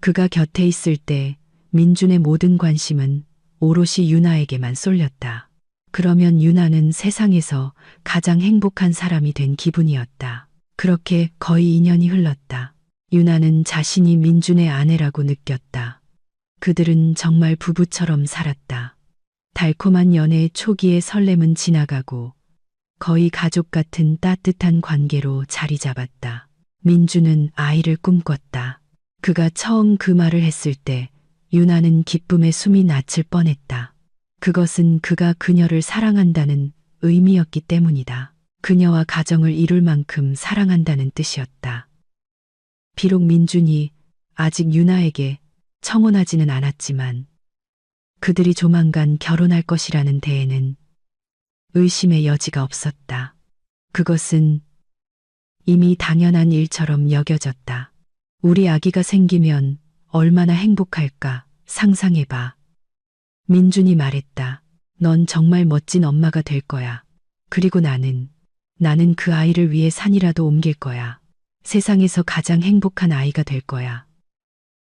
그가 곁에 있을 때 민준의 모든 관심은 오롯이 유나에게만 쏠렸다. 그러면 유나는 세상에서 가장 행복한 사람이 된 기분이었다. 그렇게 거의 2년이 흘렀다. 유나는 자신이 민준의 아내라고 느꼈다. 그들은 정말 부부처럼 살았다. 달콤한 연애의 초기의 설렘은 지나가고 거의 가족 같은 따뜻한 관계로 자리 잡았다. 민준은 아이를 꿈꿨다. 그가 처음 그 말을 했을 때 유나는 기쁨에 숨이 멎을 뻔했다. 그것은 그가 그녀를 사랑한다는 의미였기 때문이다. 그녀와 가정을 이룰 만큼 사랑한다는 뜻이었다. 비록 민준이 아직 유나에게 청혼하지는 않았지만 그들이 조만간 결혼할 것이라는 데에는 의심의 여지가 없었다. 그것은 이미 당연한 일처럼 여겨졌다. 우리 아기가 생기면 얼마나 행복할까 상상해봐. 민준이 말했다. 넌 정말 멋진 엄마가 될 거야. 그리고 나는 그 아이를 위해 산이라도 옮길 거야. 세상에서 가장 행복한 아이가 될 거야.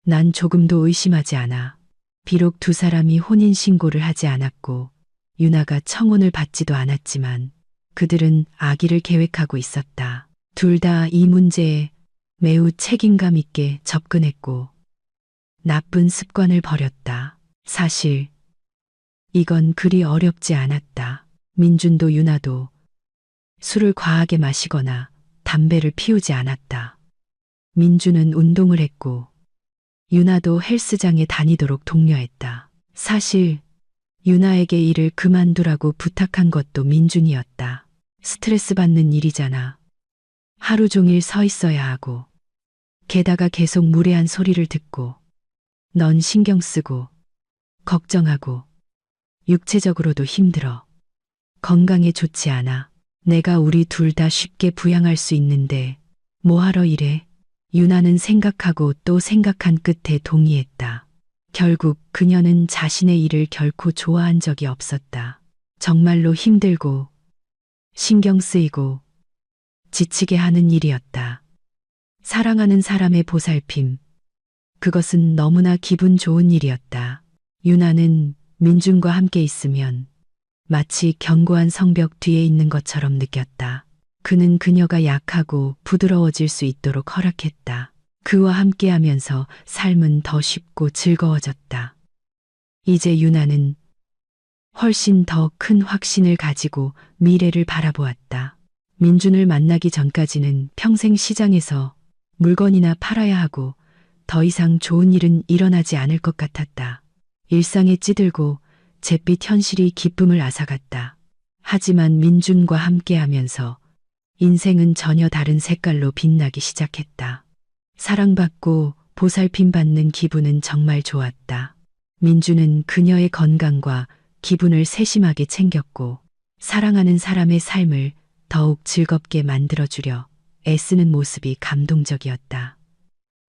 난 조금도 의심하지 않아. 비록 두 사람이 혼인신고를 하지 않았고 유나가 청혼을 받지도 않았지만 그들은 아기를 계획하고 있었다. 둘 다 이 문제에 매우 책임감 있게 접근했고 나쁜 습관을 버렸다. 사실 이건 그리 어렵지 않았다. 민준도 유나도 술을 과하게 마시거나 담배를 피우지 않았다. 민준은 운동을 했고 유나도 헬스장에 다니도록 독려했다. 사실 유나에게 일을 그만두라고 부탁한 것도 민준이었다. 스트레스 받는 일이잖아. 하루 종일 서 있어야 하고 게다가 계속 무례한 소리를 듣고 넌 신경 쓰고 걱정하고 육체적으로도 힘들어. 건강에 좋지 않아. 내가 우리 둘 다 쉽게 부양할 수 있는데 뭐하러 이래? 유나는 생각하고 또 생각한 끝에 동의했다. 결국 그녀는 자신의 일을 결코 좋아한 적이 없었다. 정말로 힘들고 신경 쓰이고 지치게 하는 일이었다. 사랑하는 사람의 보살핌. 그것은 너무나 기분 좋은 일이었다. 유나는 민준과 함께 있으면 마치 견고한 성벽 뒤에 있는 것처럼 느꼈다. 그는 그녀가 약하고 부드러워질 수 있도록 허락했다. 그와 함께하면서 삶은 더 쉽고 즐거워졌다. 이제 유나는 훨씬 더 큰 확신을 가지고 미래를 바라보았다. 민준을 만나기 전까지는 평생 시장에서 물건이나 팔아야 하고 더 이상 좋은 일은 일어나지 않을 것 같았다. 일상에 찌들고 잿빛 현실이 기쁨을 앗아갔다. 하지만 민준과 함께하면서 인생은 전혀 다른 색깔로 빛나기 시작했다. 사랑받고 보살핌받는 기분은 정말 좋았다. 민준은 그녀의 건강과 기분을 세심하게 챙겼고 사랑하는 사람의 삶을 더욱 즐겁게 만들어주려 애쓰는 모습이 감동적이었다.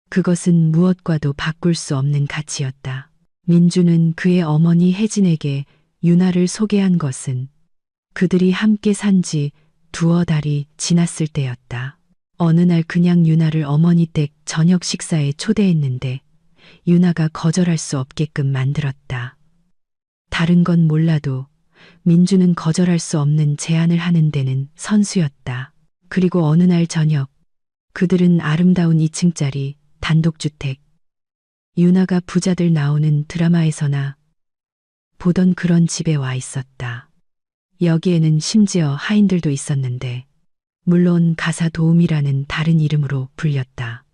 그것은 무엇과도 바꿀 수 없는 가치였다. 민준은 그의 어머니 혜진에게 유나를 소개한 것은 그들이 함께 산 지 두어 달이 지났을 때였다. 어느 날 그냥 유나를 어머니 댁 저녁 식사에 초대했는데 유나가 거절할 수 없게끔 만들었다. 다른 건 몰라도 민준은 거절할 수 없는 제안을 하는 데는 선수였다. 그리고 어느 날 저녁 그들은 아름다운 2층짜리 단독주택, 유나가 부자들 나오는 드라마에서나 보던 그런 집에 와 있었다. 여기에는 심지어 하인들도 있었는데 물론 가사 도우미라는 다른 이름으로 불렸다.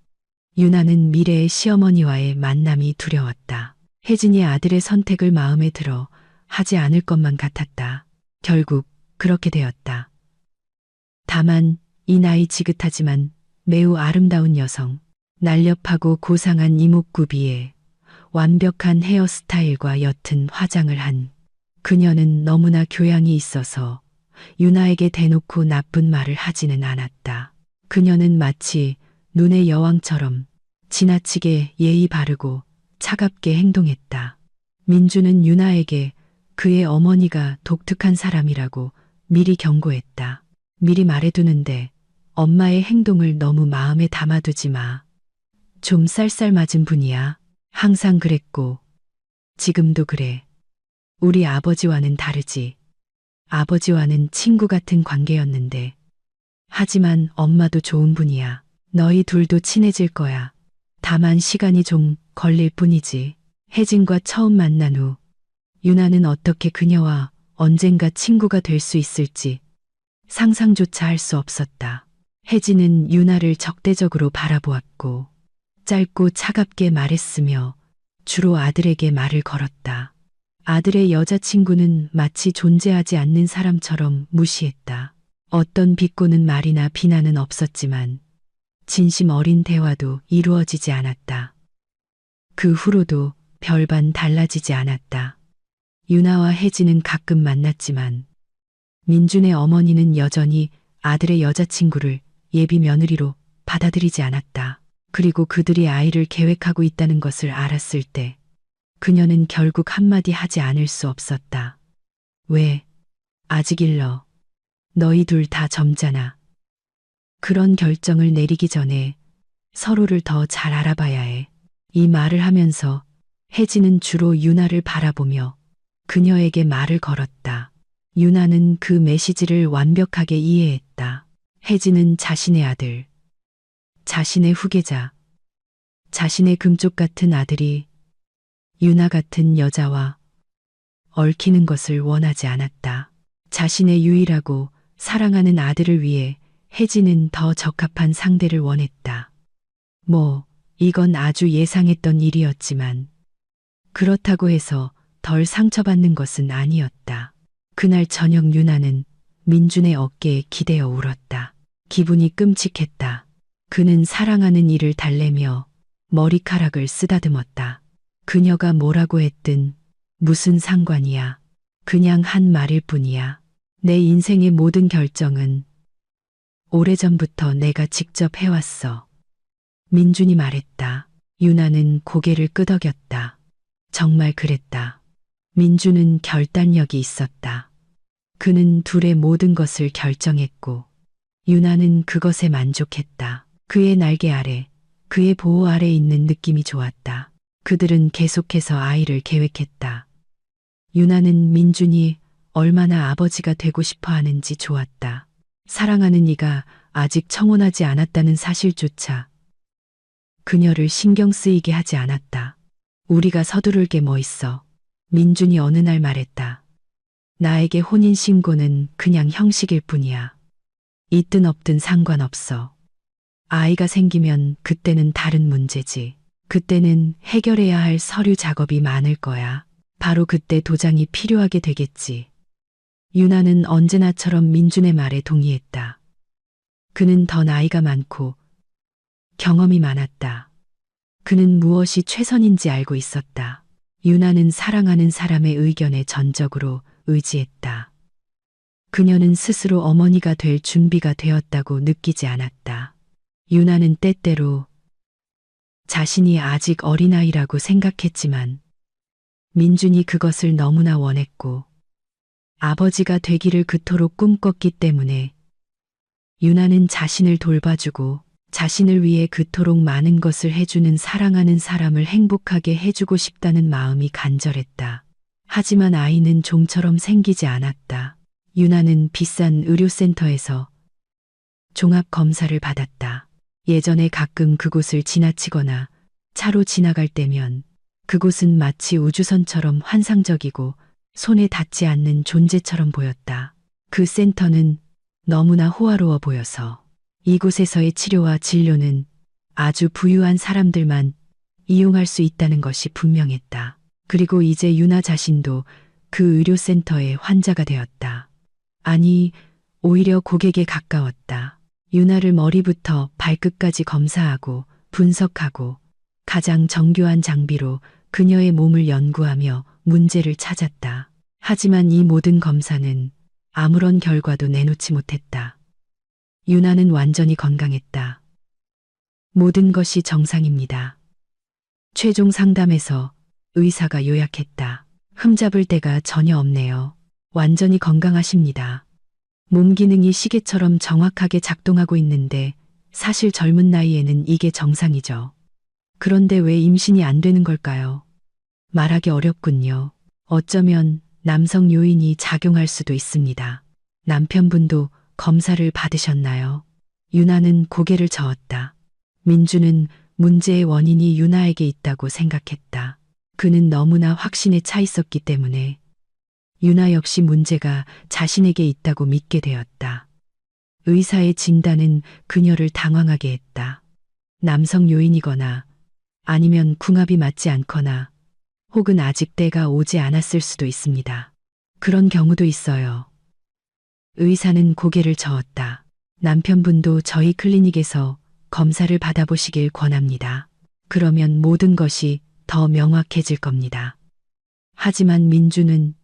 유나는 미래의 시어머니와의 만남이 두려웠다. 혜진이 아들의 선택을 마음에 들어 하지 않을 것만 같았다. 결국 그렇게 되었다. 다만 이 나이 지긋하지만 매우 아름다운 여성, 날렵하고 고상한 이목구비에 완벽한 헤어스타일과 옅은 화장을 한 그녀는 너무나 교양이 있어서 유나에게 대놓고 나쁜 말을 하지는 않았다. 그녀는 마치 눈의 여왕처럼 지나치게 예의 바르고 차갑게 행동했다. 민주는 유나에게 그의 어머니가 독특한 사람이라고 미리 경고했다. 미리 말해두는데 엄마의 행동을 너무 마음에 담아두지 마. 좀 쌀쌀맞은 분이야. 항상 그랬고, 지금도 그래. 우리 아버지와는 다르지. 아버지와는 친구 같은 관계였는데. 하지만 엄마도 좋은 분이야. 너희 둘도 친해질 거야. 다만 시간이 좀 걸릴 뿐이지. 혜진과 처음 만난 후 유나는 어떻게 그녀와 언젠가 친구가 될 수 있을지 상상조차 할 수 없었다. 혜진은 유나를 적대적으로 바라보았고 짧고 차갑게 말했으며 주로 아들에게 말을 걸었다. 아들의 여자친구는 마치 존재하지 않는 사람처럼 무시했다. 어떤 비꼬는 말이나 비난은 없었지만 진심 어린 대화도 이루어지지 않았다. 그 후로도 별반 달라지지 않았다. 유나와 혜진은 가끔 만났지만 민준의 어머니는 여전히 아들의 여자친구를 예비 며느리로 받아들이지 않았다. 그리고 그들이 아이를 계획하고 있다는 것을 알았을 때 그녀는 결국 한마디 하지 않을 수 없었다. 왜? 아직 일러. 너희 둘 다 젊잖아. 그런 결정을 내리기 전에 서로를 더 잘 알아봐야 해. 이 말을 하면서 혜진은 주로 유나를 바라보며 그녀에게 말을 걸었다. 유나는 그 메시지를 완벽하게 이해했다. 혜진은 자신의 아들, 자신의 후계자, 자신의 금쪽 같은 아들이 유나 같은 여자와 얽히는 것을 원하지 않았다. 자신의 유일하고 사랑하는 아들을 위해 혜진은 더 적합한 상대를 원했다. 이건 아주 예상했던 일이었지만 그렇다고 해서 덜 상처받는 것은 아니었다. 그날 저녁 유나는 민준의 어깨에 기대어 울었다. 기분이 끔찍했다. 그는 사랑하는 이를 달래며 머리카락을 쓰다듬었다. 그녀가 뭐라고 했든 무슨 상관이야. 그냥 한 말일 뿐이야. 내 인생의 모든 결정은 오래전부터 내가 직접 해왔어. 민준이 말했다. 유나는 고개를 끄덕였다. 정말 그랬다. 민준은 결단력이 있었다. 그는 둘의 모든 것을 결정했고 유나는 그것에 만족했다. 그의 날개 아래, 그의 보호 아래 있는 느낌이 좋았다. 그들은 계속해서 아이를 계획했다. 유나는 민준이 얼마나 아버지가 되고 싶어 하는지 좋았다. 사랑하는 이가 아직 청혼하지 않았다는 사실조차 그녀를 신경 쓰이게 하지 않았다. 우리가 서두를 게 뭐 있어. 민준이 어느 날 말했다. 나에게 혼인신고는 그냥 형식일 뿐이야. 있든 없든 상관없어. 아이가 생기면 그때는 다른 문제지. 그때는 해결해야 할 서류 작업이 많을 거야. 바로 그때 도장이 필요하게 되겠지. 유나는 언제나처럼 민준의 말에 동의했다. 그는 더 나이가 많고 경험이 많았다. 그는 무엇이 최선인지 알고 있었다. 유나는 사랑하는 사람의 의견에 전적으로 의지했다. 그녀는 스스로 어머니가 될 준비가 되었다고 느끼지 않았다. 유나는 때때로 자신이 아직 어린아이라고 생각했지만 민준이 그것을 너무나 원했고 아버지가 되기를 그토록 꿈꿨기 때문에 유나는 자신을 돌봐주고 자신을 위해 그토록 많은 것을 해주는 사랑하는 사람을 행복하게 해주고 싶다는 마음이 간절했다. 하지만 아이는 좀처럼 생기지 않았다. 유나는 비싼 의료센터에서 종합검사를 받았다. 예전에 가끔 그곳을 지나치거나 차로 지나갈 때면 그곳은 마치 우주선처럼 환상적이고 손에 닿지 않는 존재처럼 보였다. 그 센터는 너무나 호화로워 보여서 이곳에서의 치료와 진료는 아주 부유한 사람들만 이용할 수 있다는 것이 분명했다. 그리고 이제 유나 자신도 그 의료센터의 환자가 되었다. 아니, 오히려 고객에 가까웠다. 유나를 머리부터 발끝까지 검사하고 분석하고 가장 정교한 장비로 그녀의 몸을 연구하며 문제를 찾았다. 하지만 이 모든 검사는 아무런 결과도 내놓지 못했다. 유나는 완전히 건강했다. 모든 것이 정상입니다. 최종 상담에서 의사가 요약했다. 흠잡을 데가 전혀 없네요. 완전히 건강하십니다. 몸 기능이 시계처럼 정확하게 작동하고 있는데 사실 젊은 나이에는 이게 정상이죠. 그런데 왜 임신이 안 되는 걸까요? 말하기 어렵군요. 어쩌면 남성 요인이 작용할 수도 있습니다. 남편분도 검사를 받으셨나요? 유나는 고개를 저었다. 민주는 문제의 원인이 유나에게 있다고 생각했다. 그는 너무나 확신에 차 있었기 때문에 유나 역시 문제가 자신에게 있다고 믿게 되었다. 의사의 진단은 그녀를 당황하게 했다. 남성 요인이거나 아니면 궁합이 맞지 않거나 혹은 아직 때가 오지 않았을 수도 있습니다. 그런 경우도 있어요. 의사는 고개를 저었다. 남편분도 저희 클리닉에서 검사를 받아보시길 권합니다. 그러면 모든 것이 더 명확해질 겁니다. 하지만 민주는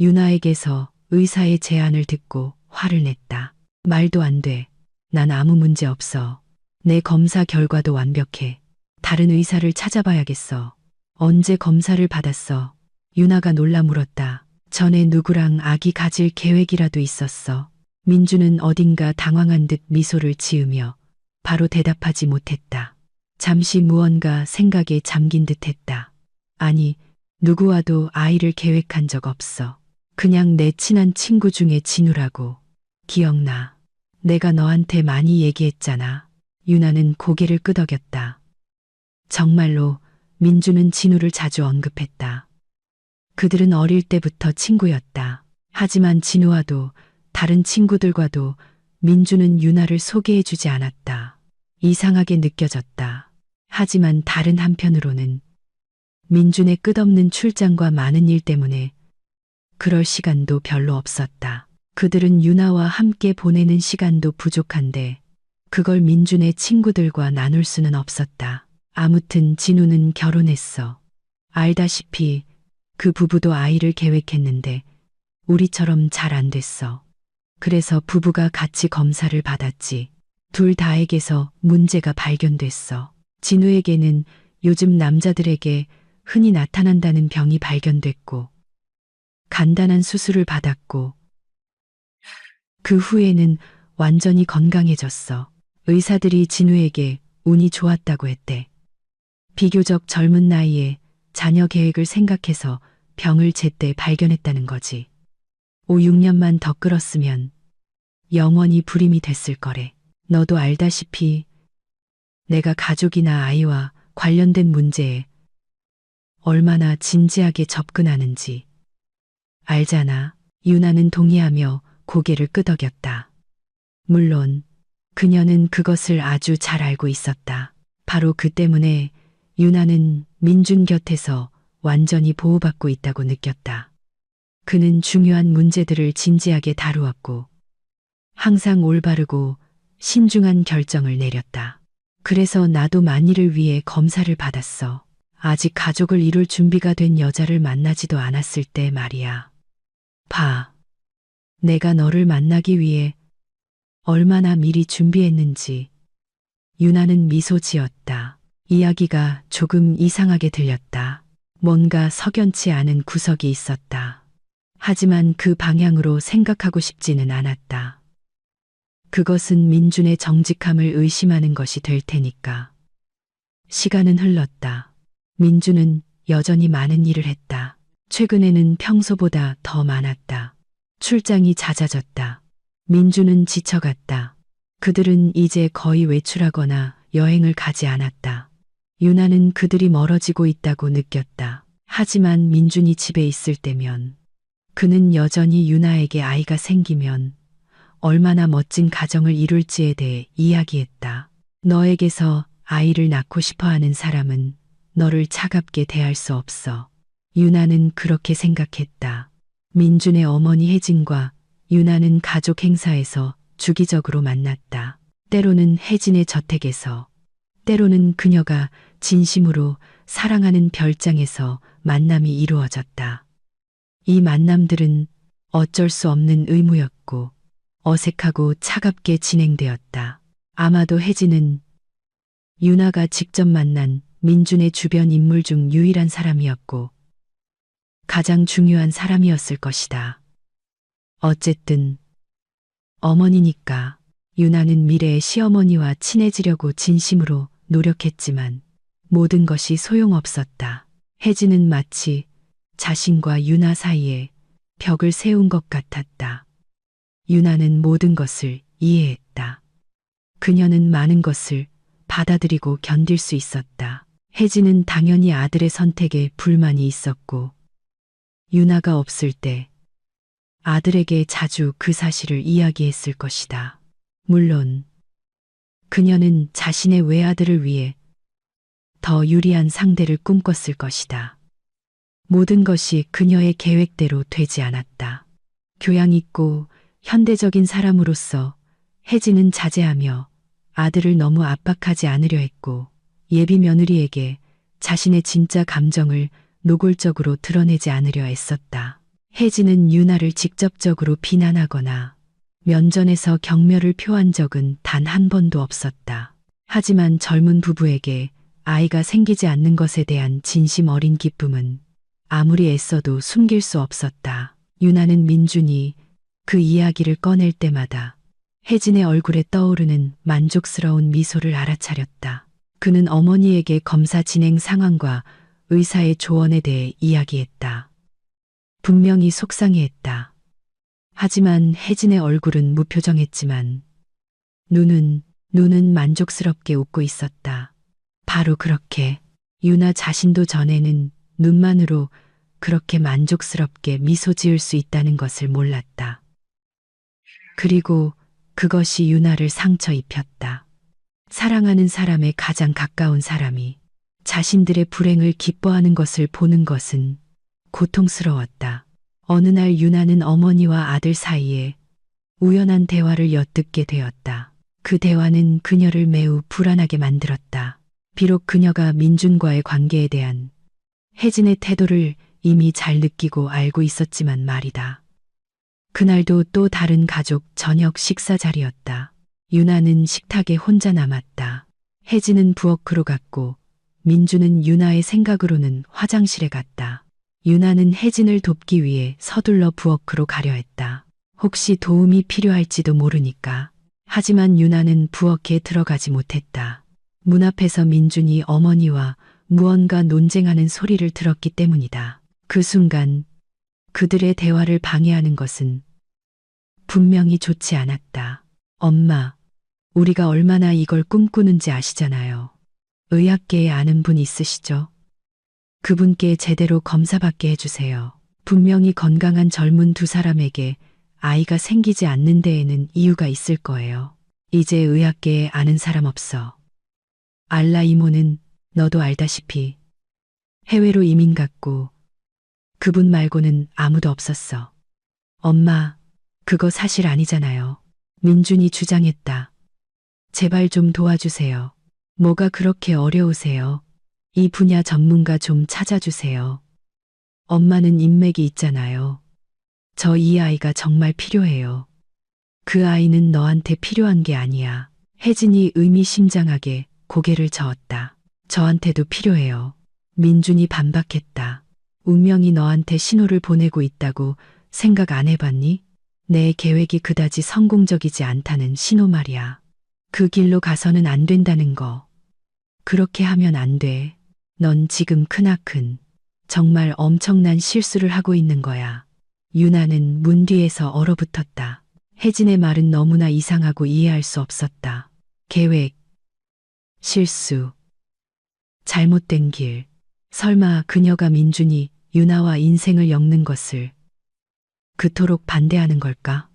유나에게서 의사의 제안을 듣고 화를 냈다. 말도 안 돼. 난 아무 문제 없어. 내 검사 결과도 완벽해. 다른 의사를 찾아봐야겠어. 언제 검사를 받았어? 유나가 놀라 물었다. 전에 누구랑 아기 가질 계획이라도 있었어. 민주는 어딘가 당황한 듯 미소를 지으며 바로 대답하지 못했다. 잠시 무언가 생각에 잠긴 듯 했다. 아니, 누구와도 아이를 계획한 적 없어. 그냥 내 친한 친구 중에 진우라고. 기억나. 내가 너한테 많이 얘기했잖아. 유나는 고개를 끄덕였다. 정말로 민주는 진우를 자주 언급했다. 그들은 어릴 때부터 친구였다. 하지만 진우와도 다른 친구들과도 민주는 유나를 소개해주지 않았다. 이상하게 느껴졌다. 하지만 다른 한편으로는 민준의 끝없는 출장과 많은 일 때문에 그럴 시간도 별로 없었다. 그들은 유나와 함께 보내는 시간도 부족한데 그걸 민준의 친구들과 나눌 수는 없었다. 아무튼 진우는 결혼했어. 알다시피 그 부부도 아이를 계획했는데 우리처럼 잘 안 됐어. 그래서 부부가 같이 검사를 받았지. 둘 다에게서 문제가 발견됐어. 진우에게는 요즘 남자들에게 흔히 나타난다는 병이 발견됐고 간단한 수술을 받았고 그 후에는 완전히 건강해졌어. 의사들이 진우에게 운이 좋았다고 했대. 비교적 젊은 나이에 자녀 계획을 생각해서 병을 제때 발견했다는 거지. 5, 6년만 더 끌었으면 영원히 불임이 됐을 거래. 너도 알다시피 내가 가족이나 아이와 관련된 문제에 얼마나 진지하게 접근하는지 알잖아. 유나는 동의하며 고개를 끄덕였다. 물론 그녀는 그것을 아주 잘 알고 있었다. 바로 그 때문에 유나는 민준 곁에서 완전히 보호받고 있다고 느꼈다. 그는 중요한 문제들을 진지하게 다루었고 항상 올바르고 신중한 결정을 내렸다. 그래서 나도 만일을 위해 검사를 받았어. 아직 가족을 이룰 준비가 된 여자를 만나지도 않았을 때 말이야. 봐. 내가 너를 만나기 위해 얼마나 미리 준비했는지. 유나는 미소 지었다. 이야기가 조금 이상하게 들렸다. 뭔가 석연치 않은 구석이 있었다. 하지만 그 방향으로 생각하고 싶지는 않았다. 그것은 민준의 정직함을 의심하는 것이 될 테니까. 시간은 흘렀다. 민준은 여전히 많은 일을 했다. 최근에는 평소보다 더 많았다. 출장이 잦아졌다. 민준은 지쳐갔다. 그들은 이제 거의 외출하거나 여행을 가지 않았다. 유나는 그들이 멀어지고 있다고 느꼈다. 하지만 민준이 집에 있을 때면 그는 여전히 유나에게 아이가 생기면 얼마나 멋진 가정을 이룰지에 대해 이야기했다. 너에게서 아이를 낳고 싶어 하는 사람은 너를 차갑게 대할 수 없어. 유나는 그렇게 생각했다. 민준의 어머니 혜진과 유나는 가족 행사에서 주기적으로 만났다. 때로는 혜진의 저택에서, 때로는 그녀가 진심으로 사랑하는 별장에서 만남이 이루어졌다. 이 만남들은 어쩔 수 없는 의무였고 어색하고 차갑게 진행되었다. 아마도 혜진은 유나가 직접 만난 민준의 주변 인물 중 유일한 사람이었고 가장 중요한 사람이었을 것이다. 어쨌든 어머니니까 유나는 미래의 시어머니와 친해지려고 진심으로 노력했지만 모든 것이 소용없었다. 혜진은 마치 자신과 유나 사이에 벽을 세운 것 같았다. 유나는 모든 것을 이해했다. 그녀는 많은 것을 받아들이고 견딜 수 있었다. 혜진은 당연히 아들의 선택에 불만이 있었고, 유나가 없을 때 아들에게 자주 그 사실을 이야기했을 것이다. 물론, 그녀는 자신의 외아들을 위해 더 유리한 상대를 꿈꿨을 것이다. 모든 것이 그녀의 계획대로 되지 않았다. 교양 있고 현대적인 사람으로서 혜진은 자제하며 아들을 너무 압박하지 않으려 했고, 예비 며느리에게 자신의 진짜 감정을 노골적으로 드러내지 않으려 애썼다. 혜진은 유나를 직접적으로 비난하거나 면전에서 경멸을 표한 적은 단 한 번도 없었다. 하지만 젊은 부부에게 아이가 생기지 않는 것에 대한 진심 어린 기쁨은 아무리 애써도 숨길 수 없었다. 유나는 민준이 그 이야기를 꺼낼 때마다 혜진의 얼굴에 떠오르는 만족스러운 미소를 알아차렸다. 그는 어머니에게 검사 진행 상황과 의사의 조언에 대해 이야기했다. 분명히 속상해했다. 하지만 혜진의 얼굴은 무표정했지만 눈은 만족스럽게 웃고 있었다. 바로 그렇게 유나 자신도 전에는 눈만으로 그렇게 만족스럽게 미소 지을 수 있다는 것을 몰랐다. 그리고 그것이 유나를 상처 입혔다. 사랑하는 사람의 가장 가까운 사람이 자신들의 불행을 기뻐하는 것을 보는 것은 고통스러웠다. 어느 날 유나는 어머니와 아들 사이에 우연한 대화를 엿듣게 되었다. 그 대화는 그녀를 매우 불안하게 만들었다. 비록 그녀가 민준과의 관계에 대한 혜진의 태도를 이미 잘 느끼고 알고 있었지만 말이다. 그날도 또 다른 가족 저녁 식사 자리였다. 유나는 식탁에 혼자 남았다. 혜진은 부엌으로 갔고 민준은 유나의 생각으로는 화장실에 갔다. 유나는 혜진을 돕기 위해 서둘러 부엌으로 가려 했다. 혹시 도움이 필요할지도 모르니까. 하지만 유나는 부엌에 들어가지 못했다. 문 앞에서 민준이 어머니와 무언가 논쟁하는 소리를 들었기 때문이다. 그 순간 그들의 대화를 방해하는 것은 분명히 좋지 않았다. 엄마, 우리가 얼마나 이걸 꿈꾸는지 아시잖아요. 의학계에 아는 분 있으시죠? 그분께 제대로 검사받게 해주세요. 분명히 건강한 젊은 두 사람에게 아이가 생기지 않는 데에는 이유가 있을 거예요. 이제 의학계에 아는 사람 없어. 알라 이모는 너도 알다시피 해외로 이민 갔고 그분 말고는 아무도 없었어. 엄마, 그거 사실 아니잖아요. 민준이 주장했다. 제발 좀 도와주세요. 뭐가 그렇게 어려우세요? 이 분야 전문가 좀 찾아주세요. 엄마는 인맥이 있잖아요. 저 이 아이가 정말 필요해요. 그 아이는 너한테 필요한 게 아니야. 혜진이 의미심장하게 고개를 저었다. 저한테도 필요해요. 민준이 반박했다. 운명이 너한테 신호를 보내고 있다고 생각 안 해봤니? 내 계획이 그다지 성공적이지 않다는 신호 말이야. 그 길로 가서는 안 된다는 거. 그렇게 하면 안 돼. 넌 지금 크나큰 정말 엄청난 실수를 하고 있는 거야. 유나는 문 뒤에서 얼어붙었다. 혜진의 말은 너무나 이상하고 이해할 수 없었다. 계획, 실수, 잘못된 길. 설마 그녀가 민준이 유나와 인생을 엮는 것을 그토록 반대하는 걸까?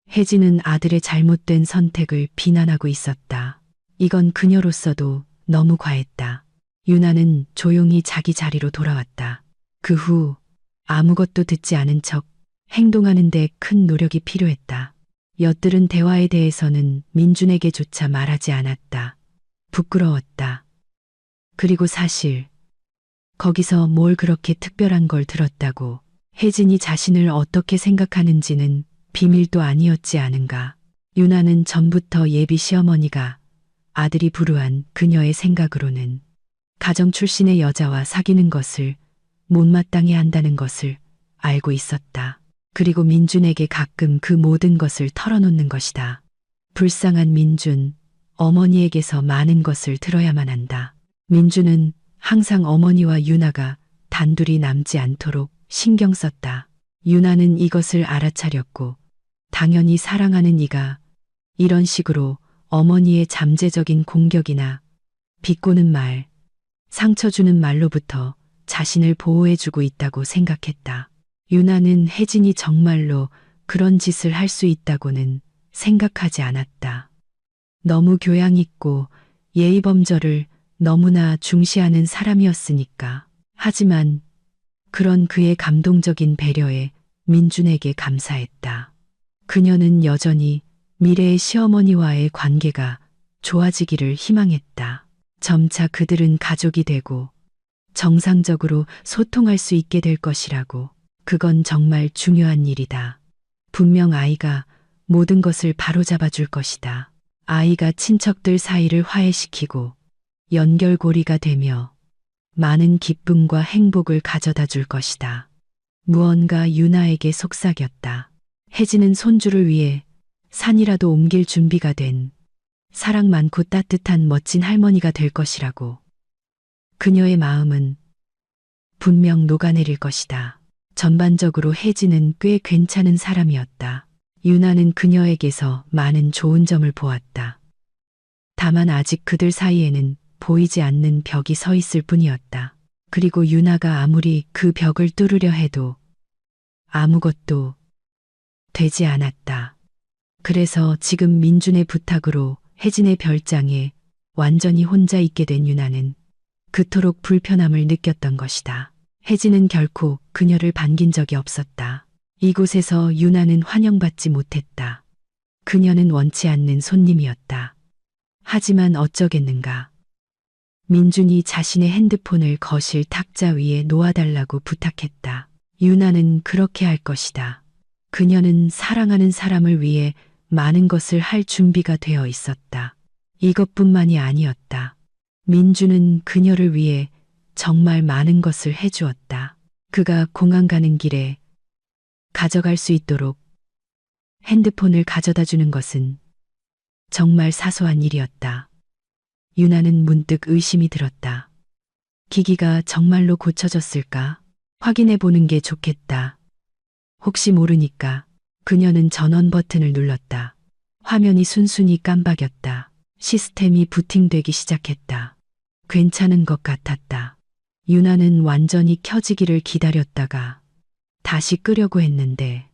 혜진은 아들의 잘못된 선택을 비난하고 있었다. 이건 그녀로서도 너무 과했다. 유나는 조용히 자기 자리로 돌아왔다. 그 후 아무것도 듣지 않은 척 행동하는데 큰 노력이 필요했다. 엿들은 대화에 대해서는 민준에게조차 말하지 않았다. 부끄러웠다. 그리고 사실 거기서 뭘 그렇게 특별한 걸 들었다고 혜진이 자신을 어떻게 생각하는지는 비밀도 아니었지 않은가. 유나는 전부터 예비 시어머니가 아들이 불우한 그녀의 생각으로는 가정 출신의 여자와 사귀는 것을 못마땅해 한다는 것을 알고 있었다. 그리고 민준에게 가끔 그 모든 것을 털어놓는 것이다. 불쌍한 민준, 어머니에게서 많은 것을 들어야만 한다. 민준은 항상 어머니와 유나가 단둘이 남지 않도록 신경 썼다. 유나는 이것을 알아차렸고 당연히 사랑하는 이가 이런 식으로 어머니의 잠재적인 공격이나 비꼬는 말, 상처 주는 말로부터 자신을 보호해주고 있다고 생각했다. 유나는 혜진이 정말로 그런 짓을 할 수 있다고는 생각하지 않았다. 너무 교양 있고 예의범절을 너무나 중시하는 사람이었으니까. 하지만 그런 그의 감동적인 배려에 민준에게 감사했다. 그녀는 여전히 미래의 시어머니와의 관계가 좋아지기를 희망했다. 점차 그들은 가족이 되고 정상적으로 소통할 수 있게 될 것이라고. 그건 정말 중요한 일이다. 분명 아이가 모든 것을 바로잡아 줄 것이다. 아이가 친척들 사이를 화해시키고 연결고리가 되며 많은 기쁨과 행복을 가져다 줄 것이다. 무언가 유나에게 속삭였다. 혜진은 손주를 위해 산이라도 옮길 준비가 된 사랑 많고 따뜻한 멋진 할머니가 될 것이라고. 그녀의 마음은 분명 녹아내릴 것이다. 전반적으로 혜진은 꽤 괜찮은 사람이었다. 유나는 그녀에게서 많은 좋은 점을 보았다. 다만 아직 그들 사이에는 보이지 않는 벽이 서 있을 뿐이었다. 그리고 유나가 아무리 그 벽을 뚫으려 해도 아무것도 되지 않았다. 그래서 지금 민준의 부탁으로 혜진의 별장에 완전히 혼자 있게 된 유나는 그토록 불편함을 느꼈던 것이다. 혜진은 결코 그녀를 반긴 적이 없었다. 이곳에서 유나는 환영받지 못했다. 그녀는 원치 않는 손님이었다. 하지만 어쩌겠는가. 민준이 자신의 핸드폰을 거실 탁자 위에 놓아달라고 부탁했다. 유나는 그렇게 할 것이다. 그녀는 사랑하는 사람을 위해 많은 것을 할 준비가 되어 있었다. 이것뿐만이 아니었다. 민준은 그녀를 위해 정말 많은 것을 해주었다. 그가 공항 가는 길에 가져갈 수 있도록 핸드폰을 가져다 주는 것은 정말 사소한 일이었다. 유나는 문득 의심이 들었다. 기기가 정말로 고쳐졌을까? 확인해 보는 게 좋겠다. 혹시 모르니까. 그녀는 전원 버튼을 눌렀다. 화면이 순순히 깜박였다. 시스템이 부팅되기 시작했다. 괜찮은 것 같았다. 유나는 완전히 켜지기를 기다렸다가 다시 끄려고 했는데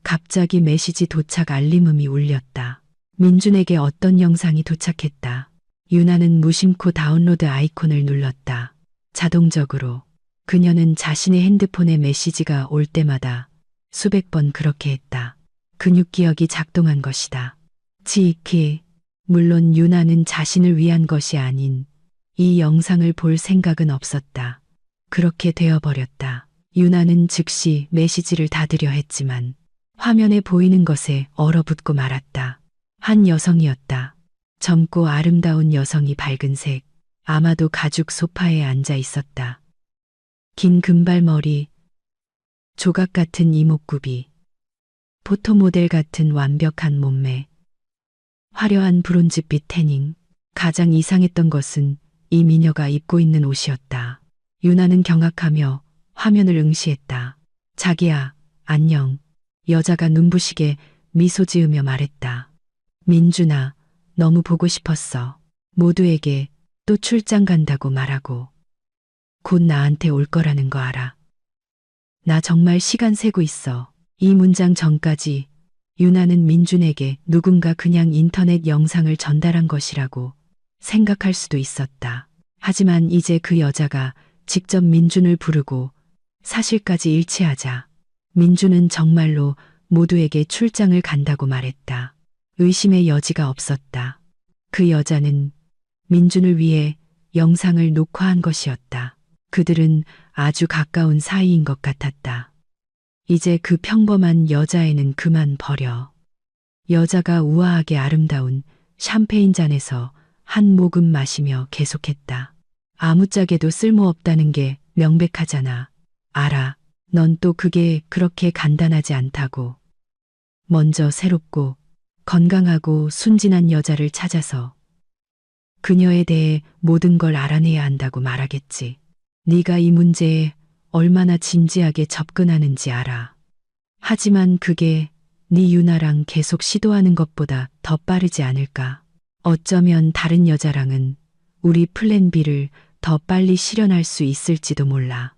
갑자기 메시지 도착 알림음이 울렸다. 민준에게 어떤 영상이 도착했다. 유나는 무심코 다운로드 아이콘을 눌렀다. 자동적으로 그녀는 자신의 핸드폰에 메시지가 올 때마다 수백 번 그렇게 했다. 근육기억이 작동한 것이다. 지키. 물론 유나는 자신을 위한 것이 아닌 이 영상을 볼 생각은 없었다. 그렇게 되어버렸다. 유나는 즉시 메시지를 닫으려 했지만 화면에 보이는 것에 얼어붙고 말았다. 한 여성이었다. 젊고 아름다운 여성이 밝은색, 아마도 가죽 소파에 앉아 있었다. 긴 금발머리, 조각 같은 이목구비, 포토모델 같은 완벽한 몸매, 화려한 브론즈빛 태닝. 가장 이상했던 것은 이 미녀가 입고 있는 옷이었다. 유나는 경악하며 화면을 응시했다. 자기야, 안녕. 여자가 눈부시게 미소 지으며 말했다. 민준아, 너무 보고 싶었어. 모두에게 또 출장 간다고 말하고. 곧 나한테 올 거라는 거 알아. 나 정말 시간 세고 있어. 이 문장 전까지 유나는 민준에게 누군가 그냥 인터넷 영상을 전달한 것이라고 생각할 수도 있었다. 하지만 이제 그 여자가 직접 민준을 부르고 사실까지 일치하자 민준은 정말로 모두에게 출장을 간다고 말했다. 의심의 여지가 없었다. 그 여자는 민준을 위해 영상을 녹화한 것이었다. 그들은 아주 가까운 사이인 것 같았다. 이제 그 평범한 여자애는 그만 버려. 여자가 우아하게 아름다운 샴페인 잔에서 한 모금 마시며 계속했다. 아무짝에도 쓸모없다는 게 명백하잖아. 알아. 넌 또 그게 그렇게 간단하지 않다고. 먼저 새롭고 건강하고 순진한 여자를 찾아서 그녀에 대해 모든 걸 알아내야 한다고 말하겠지. 네가 이 문제에 얼마나 진지하게 접근하는지 알아. 하지만 그게 네 유나랑 계속 시도하는 것보다 더 빠르지 않을까. 어쩌면 다른 여자랑은 우리 플랜 B를 더 빨리 실현할 수 있을지도 몰라.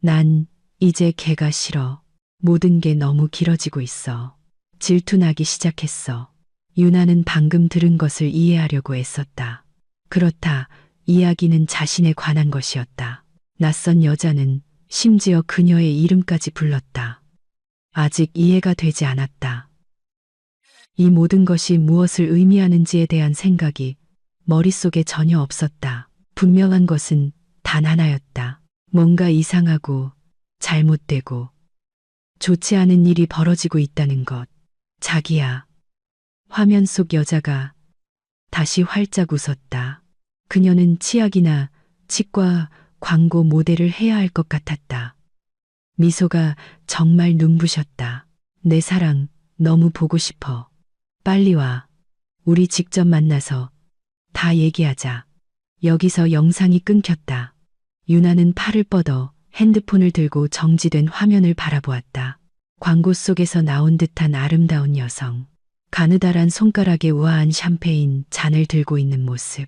난 이제 걔가 싫어. 모든 게 너무 길어지고 있어. 질투나기 시작했어. 유나는 방금 들은 것을 이해하려고 애썼다. 그렇다. 이야기는 자신에 관한 것이었다. 낯선 여자는 심지어 그녀의 이름까지 불렀다. 아직 이해가 되지 않았다. 이 모든 것이 무엇을 의미하는지에 대한 생각이 머릿속에 전혀 없었다. 분명한 것은 단 하나였다. 뭔가 이상하고 잘못되고 좋지 않은 일이 벌어지고 있다는 것. 자기야. 화면 속 여자가 다시 활짝 웃었다. 그녀는 치약이나 치과 광고 모델을 해야 할 것 같았다. 미소가 정말 눈부셨다. 내 사랑 너무 보고 싶어. 빨리 와. 우리 직접 만나서 다 얘기하자. 여기서 영상이 끊겼다. 유나는 팔을 뻗어 핸드폰을 들고 정지된 화면을 바라보았다. 광고 속에서 나온 듯한 아름다운 여성. 가느다란 손가락에 우아한 샴페인 잔을 들고 있는 모습.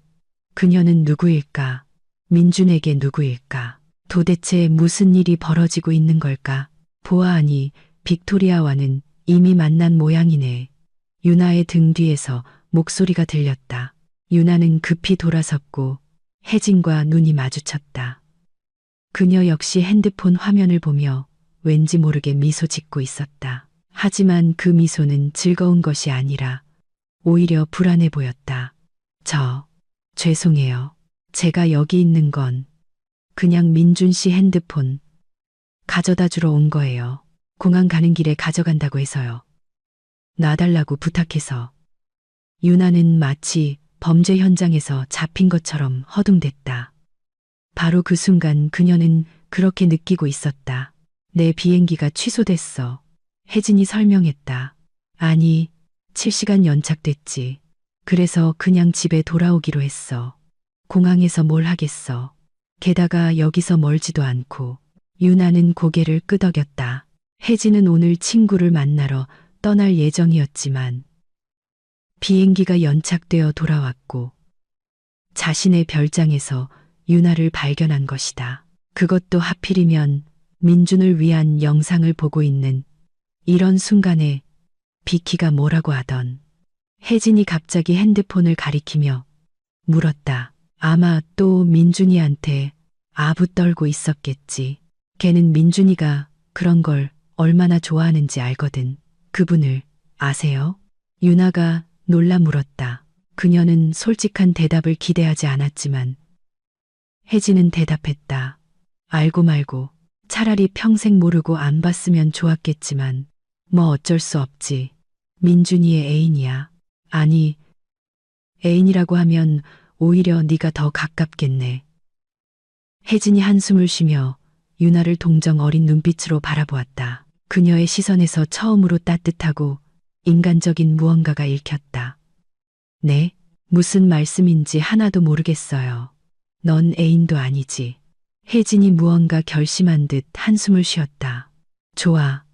그녀는 누구일까? 민준에게 누구일까? 도대체 무슨 일이 벌어지고 있는 걸까? 보아하니 빅토리아와는 이미 만난 모양이네. 유나의 등 뒤에서 목소리가 들렸다. 유나는 급히 돌아섰고 혜진과 눈이 마주쳤다. 그녀 역시 핸드폰 화면을 보며 왠지 모르게 미소 짓고 있었다. 하지만 그 미소는 즐거운 것이 아니라 오히려 불안해 보였다. 죄송해요. 제가 여기 있는 건 그냥 민준 씨 핸드폰 가져다 주러 온 거예요. 공항 가는 길에 가져간다고 해서요. 놔달라고 부탁해서. 유나는 마치 범죄 현장에서 잡힌 것처럼 허둥댔다. 바로 그 순간 그녀는 그렇게 느끼고 있었다. 내 비행기가 취소됐어. 혜진이 설명했다. 아니, 7시간 연착됐지. 그래서 그냥 집에 돌아오기로 했어. 공항에서 뭘 하겠어. 게다가 여기서 멀지도 않고. 유나는 고개를 끄덕였다. 혜진은 오늘 친구를 만나러 떠날 예정이었지만 비행기가 연착되어 돌아왔고 자신의 별장에서 유나를 발견한 것이다. 그것도 하필이면 민준을 위한 영상을 보고 있는 이런 순간에 비키가 뭐라고 하던. 혜진이 갑자기 핸드폰을 가리키며 물었다. 아마 또 민준이한테 아부 떨고 있었겠지. 걔는 민준이가 그런 걸 얼마나 좋아하는지 알거든. 그분을 아세요? 유나가 놀라 물었다. 그녀는 솔직한 대답을 기대하지 않았지만 혜진은 대답했다. 알고 말고 차라리 평생 모르고 안 봤으면 좋았겠지만 뭐 어쩔 수 없지. 민준이의 애인이야. 아니, 애인이라고 하면 오히려 네가 더 가깝겠네. 혜진이 한숨을 쉬며 유나를 동정 어린 눈빛으로 바라보았다. 그녀의 시선에서 처음으로 따뜻하고 인간적인 무언가가 읽혔다. 네? 무슨 말씀인지 하나도 모르겠어요. 넌 애인도 아니지. 혜진이 무언가 결심한 듯 한숨을 쉬었다. 좋아.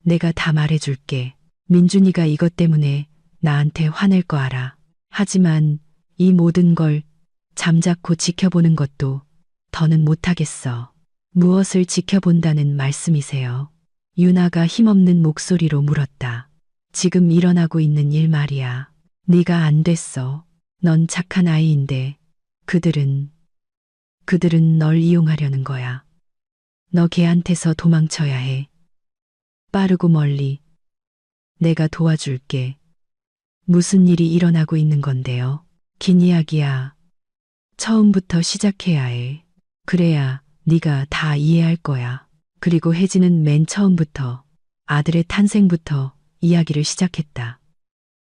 내가 다 말해줄게. 민준이가 이것 때문에 나한테 화낼 거 알아. 하지만 이 모든 걸 잠자코 지켜보는 것도 더는 못하겠어. 무엇을 지켜본다는 말씀이세요? 유나가 힘없는 목소리로 물었다. 지금 일어나고 있는 일 말이야. 네가 안 됐어. 넌 착한 아이인데 그들은 널 이용하려는 거야. 너 걔한테서 도망쳐야 해. 빠르고 멀리. 내가 도와줄게. 무슨 일이 일어나고 있는 건데요? 긴 이야기야. 처음부터 시작해야 해. 그래야 네가 다 이해할 거야. 그리고 혜진은 맨 처음부터 아들의 탄생부터 이야기를 시작했다.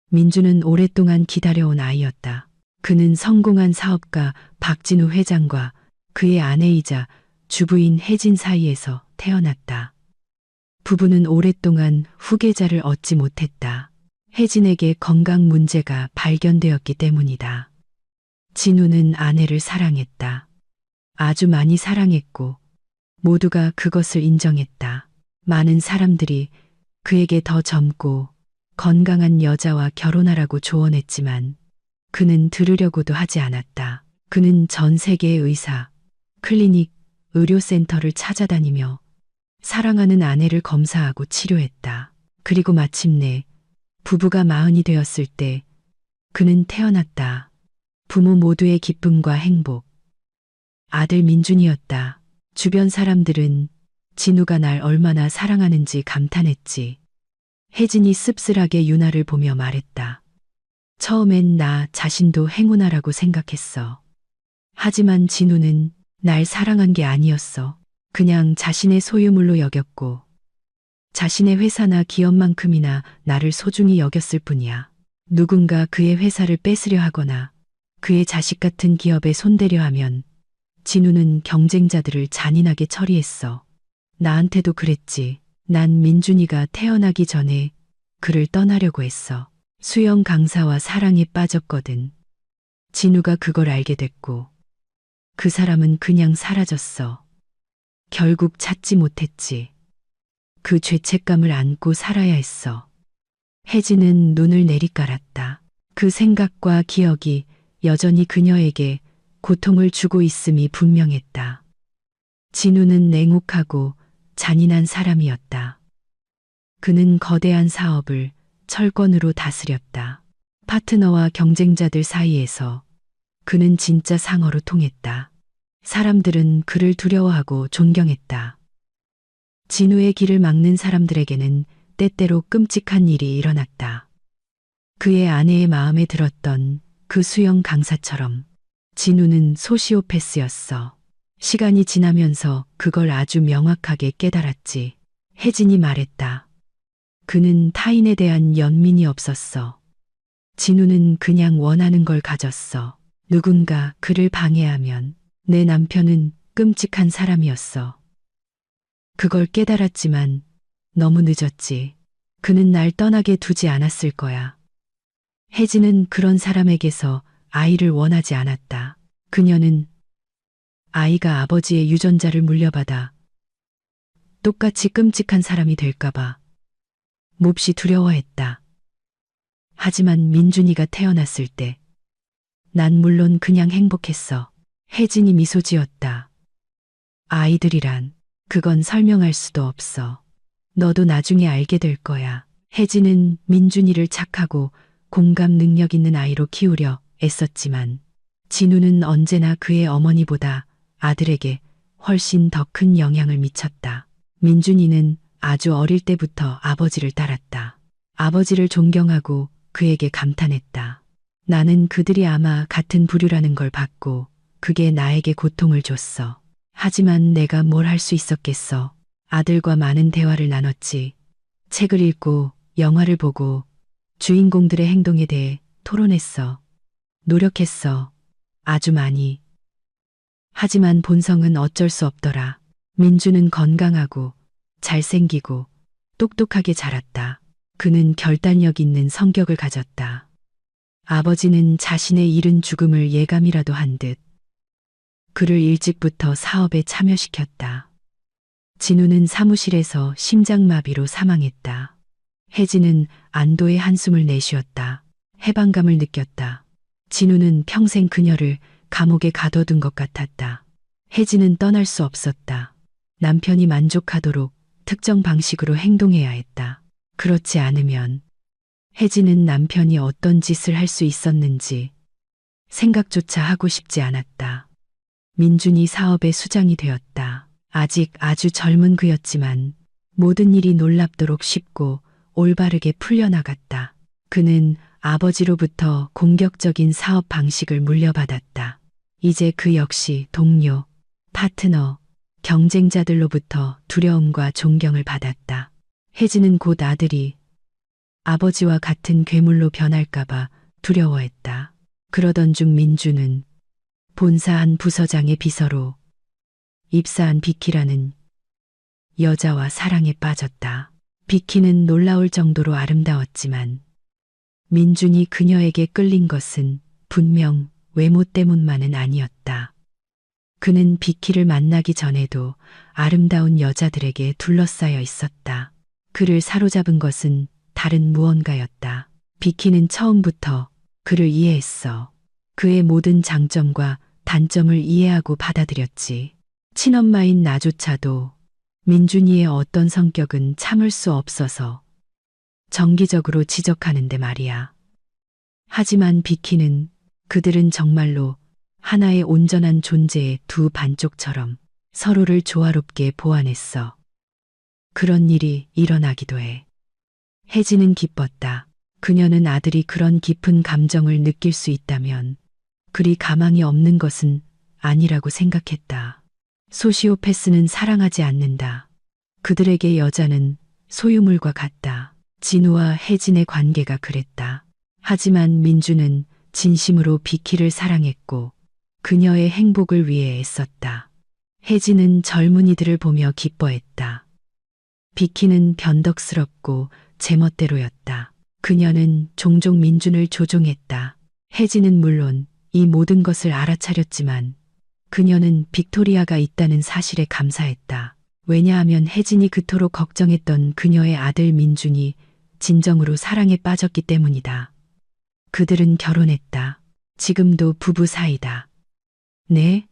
민주는 오랫동안 기다려온 아이였다. 그는 성공한 사업가 박진우 회장과 그의 아내이자 주부인 혜진 사이에서 태어났다. 부부는 오랫동안 후계자를 얻지 못했다. 혜진에게 건강 문제가 발견되었기 때문이다. 진우는 아내를 사랑했다. 아주 많이 사랑했고 모두가 그것을 인정했다. 많은 사람들이 그에게 더 젊고 건강한 여자와 결혼하라고 조언했지만 그는 들으려고도 하지 않았다. 그는 전 세계의 의사, 클리닉, 의료센터를 찾아다니며 사랑하는 아내를 검사하고 치료했다. 그리고 마침내 부부가 40이 되었을 때 그는 태어났다. 부모 모두의 기쁨과 행복. 아들 민준이었다. 주변 사람들은 진우가 날 얼마나 사랑하는지 감탄했지. 혜진이 씁쓸하게 유나를 보며 말했다. 처음엔 나 자신도 행운아라고 생각했어. 하지만 진우는 날 사랑한 게 아니었어. 그냥 자신의 소유물로 여겼고 자신의 회사나 기업만큼이나 나를 소중히 여겼을 뿐이야. 누군가 그의 회사를 뺏으려 하거나 그의 자식 같은 기업에 손대려 하면 진우는 경쟁자들을 잔인하게 처리했어. 나한테도 그랬지. 난 민준이가 태어나기 전에 그를 떠나려고 했어. 수영 강사와 사랑에 빠졌거든. 진우가 그걸 알게 됐고 그 사람은 그냥 사라졌어. 결국 찾지 못했지. 그 죄책감을 안고 살아야 했어. 혜진은 눈을 내리깔았다. 그 생각과 기억이 여전히 그녀에게 고통을 주고 있음이 분명했다. 진우는 냉혹하고 잔인한 사람이었다. 그는 거대한 사업을 철권으로 다스렸다. 파트너와 경쟁자들 사이에서 그는 진짜 상어로 통했다. 사람들은 그를 두려워하고 존경했다. 진우의 길을 막는 사람들에게는 때때로 끔찍한 일이 일어났다. 그의 아내의 마음에 들었던 그 수영 강사처럼 진우는 소시오패스였어. 시간이 지나면서 그걸 아주 명확하게 깨달았지. 혜진이 말했다. 그는 타인에 대한 연민이 없었어. 진우는 그냥 원하는 걸 가졌어. 누군가 그를 방해하면 내 남편은 끔찍한 사람이었어. 그걸 깨달았지만 너무 늦었지. 그는 날 떠나게 두지 않았을 거야. 혜진은 그런 사람에게서 아이를 원하지 않았다. 그녀는 아이가 아버지의 유전자를 물려받아 똑같이 끔찍한 사람이 될까봐 몹시 두려워했다. 하지만 민준이가 태어났을 때 난 물론 그냥 행복했어. 혜진이 미소 지었다. 아이들이란 그건 설명할 수도 없어. 너도 나중에 알게 될 거야. 혜진은 민준이를 착하고 공감 능력 있는 아이로 키우려 애썼지만 진우는 언제나 그의 어머니보다 아들에게 훨씬 더 큰 영향을 미쳤다. 민준이는 아주 어릴 때부터 아버지를 따랐다. 아버지를 존경하고 그에게 감탄했다. 나는 그들이 아마 같은 부류라는 걸 봤고 그게 나에게 고통을 줬어. 하지만 내가 뭘 할 수 있었겠어. 아들과 많은 대화를 나눴지. 책을 읽고 영화를 보고 주인공들의 행동에 대해 토론했어. 노력했어. 아주 많이. 하지만 본성은 어쩔 수 없더라. 민주는 건강하고 잘생기고 똑똑하게 자랐다. 그는 결단력 있는 성격을 가졌다. 아버지는 자신의 이른 죽음을 예감이라도 한 듯 그를 일찍부터 사업에 참여시켰다. 진우는 사무실에서 심장마비로 사망했다. 혜진은 안도의 한숨을 내쉬었다. 해방감을 느꼈다. 진우는 평생 그녀를 감옥에 가둬둔 것 같았다. 혜진은 떠날 수 없었다. 남편이 만족하도록 특정 방식으로 행동해야 했다. 그렇지 않으면 혜진은 남편이 어떤 짓을 할 수 있었는지 생각조차 하고 싶지 않았다. 민준이 사업의 수장이 되었다. 아직 아주 젊은 그였지만 모든 일이 놀랍도록 쉽고 올바르게 풀려나갔다. 그는 아버지로부터 공격적인 사업 방식을 물려받았다. 이제 그 역시 동료, 파트너, 경쟁자들로부터 두려움과 존경을 받았다. 혜진은 곧 아들이 아버지와 같은 괴물로 변할까봐 두려워했다. 그러던 중 민주는 본사 한 부서장의 비서로 입사한 비키라는 여자와 사랑에 빠졌다. 비키는 놀라울 정도로 아름다웠지만 민준이 그녀에게 끌린 것은 분명 외모 때문만은 아니었다. 그는 비키를 만나기 전에도 아름다운 여자들에게 둘러싸여 있었다. 그를 사로잡은 것은 다른 무언가였다. 비키는 처음부터 그를 이해했어. 그의 모든 장점과 단점을 이해하고 받아들였지. 친엄마인 나조차도 민준이의 어떤 성격은 참을 수 없어서 정기적으로 지적하는데 말이야. 하지만 비키는 그들은 정말로 하나의 온전한 존재의 두 반쪽처럼 서로를 조화롭게 보완했어. 그런 일이 일어나기도 해. 혜진은 기뻤다. 그녀는 아들이 그런 깊은 감정을 느낄 수 있다면 그리 가망이 없는 것은 아니라고 생각했다. 소시오패스는 사랑하지 않는다. 그들에게 여자는 소유물과 같다. 진우와 혜진의 관계가 그랬다. 하지만 민주는 진심으로 비키를 사랑했고 그녀의 행복을 위해 애썼다. 혜진은 젊은이들을 보며 기뻐했다. 비키는 변덕스럽고 제멋대로였다. 그녀는 종종 민준을 조종했다. 혜진은 물론 이 모든 것을 알아차렸지만 그녀는 빅토리아가 있다는 사실에 감사했다. 왜냐하면 혜진이 그토록 걱정했던 그녀의 아들 민준이 진정으로 사랑에 빠졌기 때문이다. 그들은 결혼했다. 지금도 부부 사이다. 네?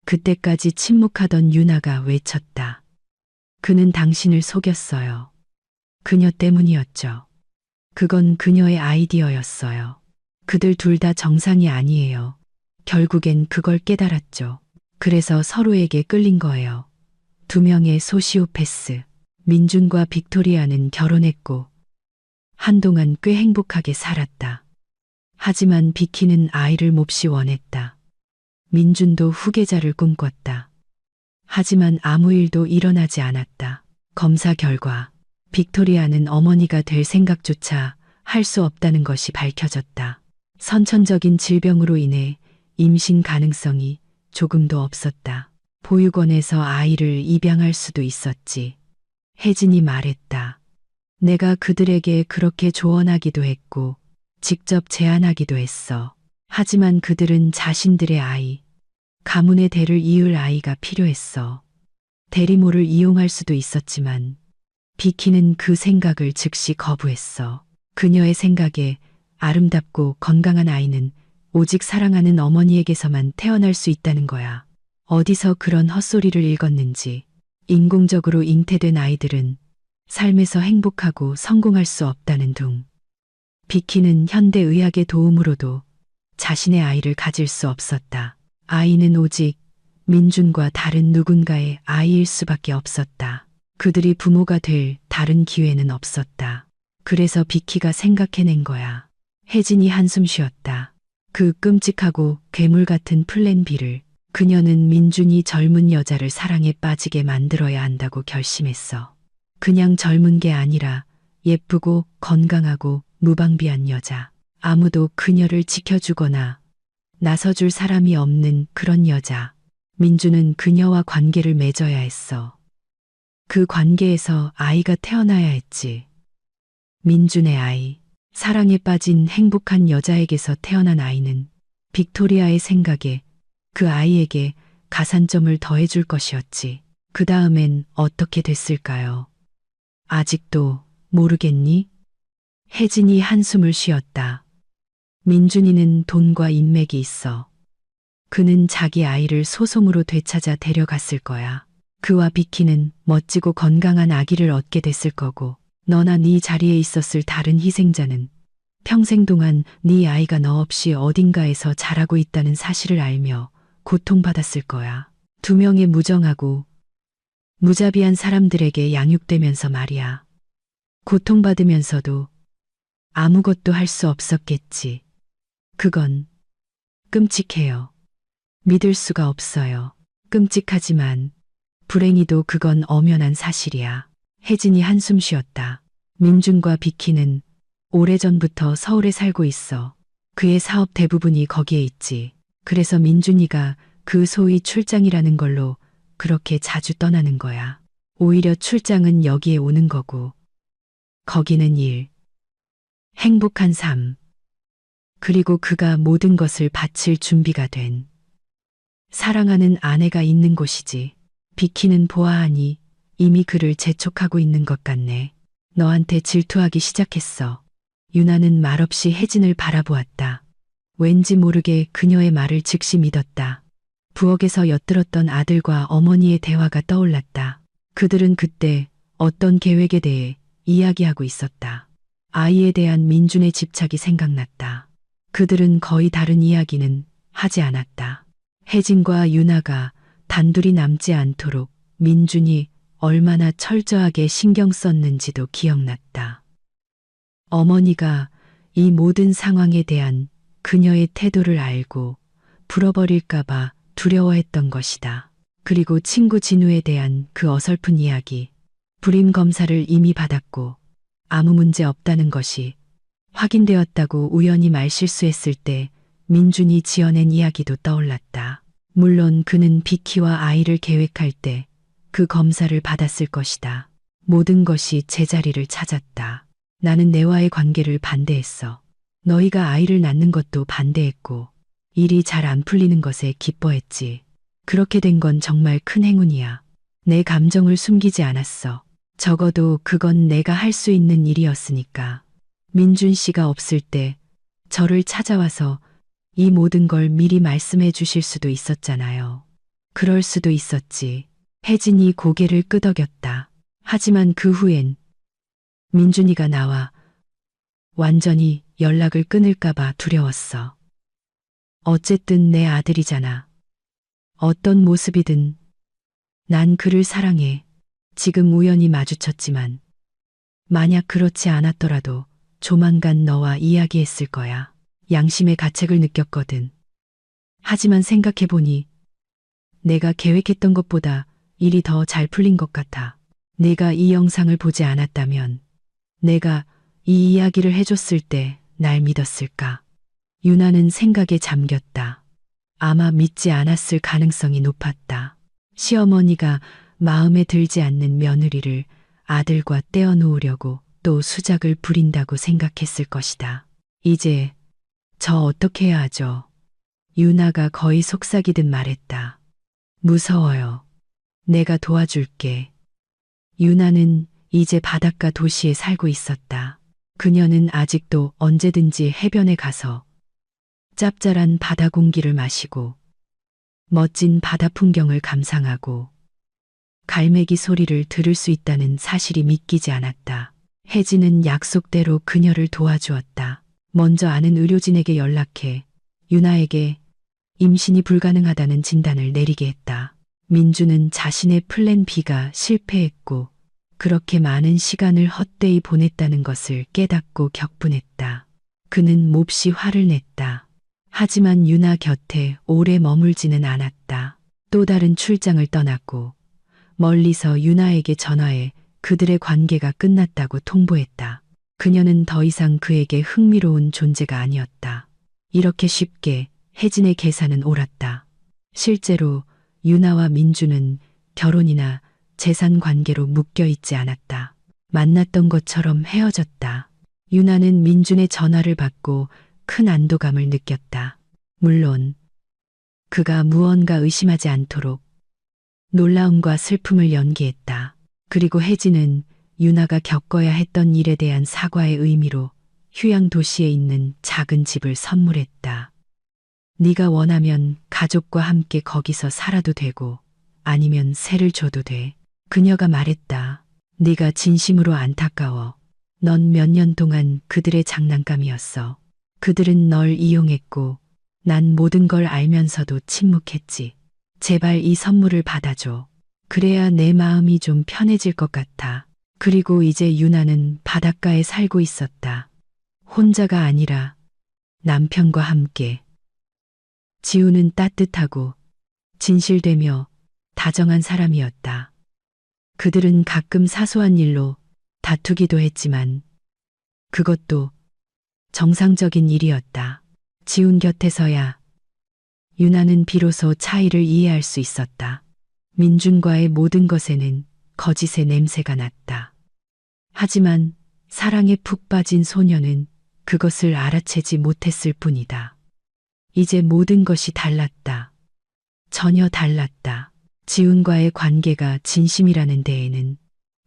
그때까지 침묵하던 유나가 외쳤다. 그는 당신을 속였어요. 그녀 때문이었죠. 그건 그녀의 아이디어였어요. 그들 둘 다 정상이 아니에요. 결국엔 그걸 깨달았죠. 그래서 서로에게 끌린 거예요. 두 명의 소시오패스. 민준과 빅토리아는 결혼했고 한동안 꽤 행복하게 살았다. 하지만 비키는 아이를 몹시 원했다. 민준도 후계자를 꿈꿨다. 하지만 아무 일도 일어나지 않았다. 검사 결과 빅토리아는 어머니가 될 생각조차 할 수 없다는 것이 밝혀졌다. 선천적인 질병으로 인해 임신 가능성이 조금도 없었다. 보육원에서 아이를 입양할 수도 있었지. 혜진이 말했다. 내가 그들에게 그렇게 조언하기도 했고 직접 제안하기도 했어. 하지만 그들은 자신들의 아이, 가문의 대를 이을 아이가 필요했어. 대리모를 이용할 수도 있었지만 비키는 그 생각을 즉시 거부했어. 그녀의 생각에 아름답고 건강한 아이는 오직 사랑하는 어머니에게서만 태어날 수 있다는 거야. 어디서 그런 헛소리를 읽었는지. 인공적으로 잉태된 아이들은 삶에서 행복하고 성공할 수 없다는 둥. 비키는 현대의학의 도움으로도 자신의 아이를 가질 수 없었다. 아이는 오직 민준과 다른 누군가의 아이일 수밖에 없었다. 그들이 부모가 될 다른 기회는 없었다. 그래서 비키가 생각해낸 거야. 혜진이 한숨 쉬었다. 그 끔찍하고 괴물 같은 플랜 B를. 그녀는 민준이 젊은 여자를 사랑에 빠지게 만들어야 한다고 결심했어. 그냥 젊은 게 아니라 예쁘고 건강하고 무방비한 여자. 아무도 그녀를 지켜주거나 나서줄 사람이 없는 그런 여자. 민준은 그녀와 관계를 맺어야 했어. 그 관계에서 아이가 태어나야 했지. 민준의 아이. 사랑에 빠진 행복한 여자에게서 태어난 아이는 빅토리아의 생각에 그 아이에게 가산점을 더해줄 것이었지. 그 다음엔 어떻게 됐을까요? 아직도 모르겠니? 혜진이 한숨을 쉬었다. 민준이는 돈과 인맥이 있어. 그는 자기 아이를 소송으로 되찾아 데려갔을 거야. 그와 비키는 멋지고 건강한 아기를 얻게 됐을 거고, 너나 네 자리에 있었을 다른 희생자는 평생 동안 네 아이가 너 없이 어딘가에서 자라고 있다는 사실을 알며 고통받았을 거야. 두 명의 무정하고 무자비한 사람들에게 양육되면서 말이야. 고통받으면서도 아무것도 할 수 없었겠지. 그건 끔찍해요. 믿을 수가 없어요. 끔찍하지만 불행히도 그건 엄연한 사실이야. 혜진이 한숨 쉬었다. 민준과 비키는 오래전부터 서울에 살고 있어. 그의 사업 대부분이 거기에 있지. 그래서 민준이가 그 소위 출장이라는 걸로 그렇게 자주 떠나는 거야. 오히려 출장은 여기에 오는 거고, 거기는 일, 행복한 삶. 그리고 그가 모든 것을 바칠 준비가 된 사랑하는 아내가 있는 곳이지. 비키는 보아하니 이미 그를 재촉하고 있는 것 같네. 너한테 질투하기 시작했어. 유나는 말없이 혜진을 바라보았다. 왠지 모르게 그녀의 말을 즉시 믿었다. 부엌에서 엿들었던 아들과 어머니의 대화가 떠올랐다. 그들은 그때 어떤 계획에 대해 이야기하고 있었다. 아이에 대한 민준의 집착이 생각났다. 그들은 거의 다른 이야기는 하지 않았다. 혜진과 유나가 단둘이 남지 않도록 민준이 얼마나 철저하게 신경 썼는지도 기억났다. 어머니가 이 모든 상황에 대한 그녀의 태도를 알고 불어버릴까봐 두려워했던 것이다. 그리고 친구 진우에 대한 그 어설픈 이야기, 불임 검사를 이미 받았고 아무 문제 없다는 것이 확인되었다고 우연히 말실수했을 때 민준이 지어낸 이야기도 떠올랐다. 물론 그는 비키와 아이를 계획할 때 그 검사를 받았을 것이다. 모든 것이 제자리를 찾았다. 나는 내와의 관계를 반대했어. 너희가 아이를 낳는 것도 반대했고 일이 잘 안 풀리는 것에 기뻐했지. 그렇게 된 건 정말 큰 행운이야. 내 감정을 숨기지 않았어. 적어도 그건 내가 할 수 있는 일이었으니까. 민준 씨가 없을 때 저를 찾아와서 이 모든 걸 미리 말씀해 주실 수도 있었잖아요. 그럴 수도 있었지. 혜진이 고개를 끄덕였다. 하지만 그 후엔 민준이가 나와 완전히 연락을 끊을까봐 두려웠어. 어쨌든 내 아들이잖아. 어떤 모습이든 난 그를 사랑해. 지금 우연히 마주쳤지만 만약 그렇지 않았더라도 조만간 너와 이야기했을 거야. 양심의 가책을 느꼈거든. 하지만 생각해보니 내가 계획했던 것보다 일이 더 잘 풀린 것 같아. 내가 이 영상을 보지 않았다면 내가 이 이야기를 해줬을 때 날 믿었을까? 유나는 생각에 잠겼다. 아마 믿지 않았을 가능성이 높았다. 시어머니가 마음에 들지 않는 며느리를 아들과 떼어놓으려고 또 수작을 부린다고 생각했을 것이다. 이제 저 어떻게 해야 하죠? 유나가 거의 속삭이듯 말했다. 무서워요. 내가 도와줄게. 유나는 이제 바닷가 도시에 살고 있었다. 그녀는 아직도 언제든지 해변에 가서 짭짤한 바다 공기를 마시고 멋진 바다 풍경을 감상하고 갈매기 소리를 들을 수 있다는 사실이 믿기지 않았다. 혜진은 약속대로 그녀를 도와주었다. 먼저 아는 의료진에게 연락해 유나에게 임신이 불가능하다는 진단을 내리게 했다. 민주는 자신의 플랜 B가 실패했고 그렇게 많은 시간을 헛되이 보냈다는 것을 깨닫고 격분했다. 그는 몹시 화를 냈다. 하지만 유나 곁에 오래 머물지는 않았다. 또 다른 출장을 떠났고 멀리서 유나에게 전화해 그들의 관계가 끝났다고 통보했다. 그녀는 더 이상 그에게 흥미로운 존재가 아니었다. 이렇게 쉽게 혜진의 계산은 옳았다. 실제로 유나와 민주는 결혼이나 재산 관계로 묶여 있지 않았다. 만났던 것처럼 헤어졌다. 유나는 민준의 전화를 받고 큰 안도감을 느꼈다. 물론 그가 무언가 의심하지 않도록 놀라움과 슬픔을 연기했다. 그리고 혜진은 유나가 겪어야 했던 일에 대한 사과의 의미로 휴양 도시에 있는 작은 집을 선물했다. 네가 원하면 가족과 함께 거기서 살아도 되고 아니면 세를 줘도 돼. 그녀가 말했다. 네가 진심으로 안타까워. 넌 몇 년 동안 그들의 장난감이었어. 그들은 널 이용했고 난 모든 걸 알면서도 침묵했지. 제발 이 선물을 받아줘. 그래야 내 마음이 좀 편해질 것 같아. 그리고 이제 유나는 바닷가에 살고 있었다. 혼자가 아니라 남편과 함께. 지우는 따뜻하고 진실되며 다정한 사람이었다. 그들은 가끔 사소한 일로 다투기도 했지만 그것도 정상적인 일이었다. 지훈 곁에서야 유나는 비로소 차이를 이해할 수 있었다. 민준과의 모든 것에는 거짓의 냄새가 났다. 하지만 사랑에 푹 빠진 소녀는 그것을 알아채지 못했을 뿐이다. 이제 모든 것이 달랐다. 전혀 달랐다. 지훈과의 관계가 진심이라는 데에는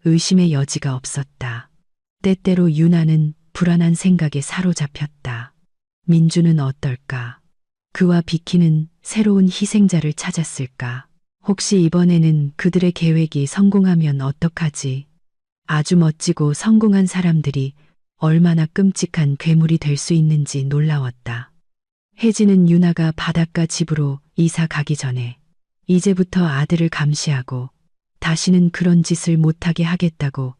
의심의 여지가 없었다. 때때로 유나는 불안한 생각에 사로잡혔다. 민주는 어떨까? 그와 비키는 새로운 희생자를 찾았을까? 혹시 이번에는 그들의 계획이 성공하면 어떡하지? 아주 멋지고 성공한 사람들이 얼마나 끔찍한 괴물이 될 수 있는지 놀라웠다. 혜진은 유나가 바닷가 집으로 이사 가기 전에 이제부터 아들을 감시하고 다시는 그런 짓을 못하게 하겠다고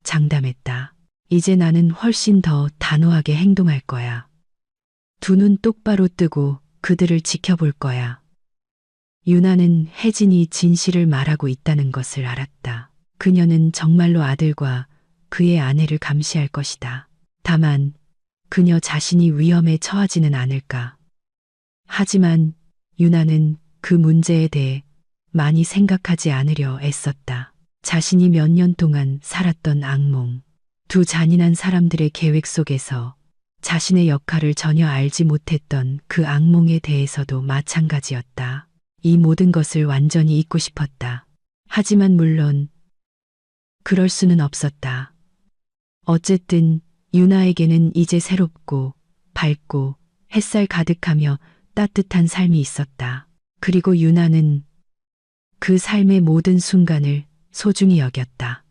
장담했다. 이제 나는 훨씬 더 단호하게 행동할 거야. 두 눈 똑바로 뜨고 그들을 지켜볼 거야. 유나는 혜진이 진실을 말하고 있다는 것을 알았다. 그녀는 정말로 아들과 그의 아내를 감시할 것이다. 다만 그녀 자신이 위험에 처하지는 않을까. 하지만 유나는 그 문제에 대해 많이 생각하지 않으려 애썼다. 자신이 몇 년 동안 살았던 악몽, 두 잔인한 사람들의 계획 속에서 자신의 역할을 전혀 알지 못했던 그 악몽에 대해서도 마찬가지였다. 이 모든 것을 완전히 잊고 싶었다. 하지만 물론 그럴 수는 없었다. 어쨌든 유나에게는 이제 새롭고 밝고 햇살 가득하며 따뜻한 삶이 있었다. 그리고 유나는 그 삶의 모든 순간을 소중히 여겼다.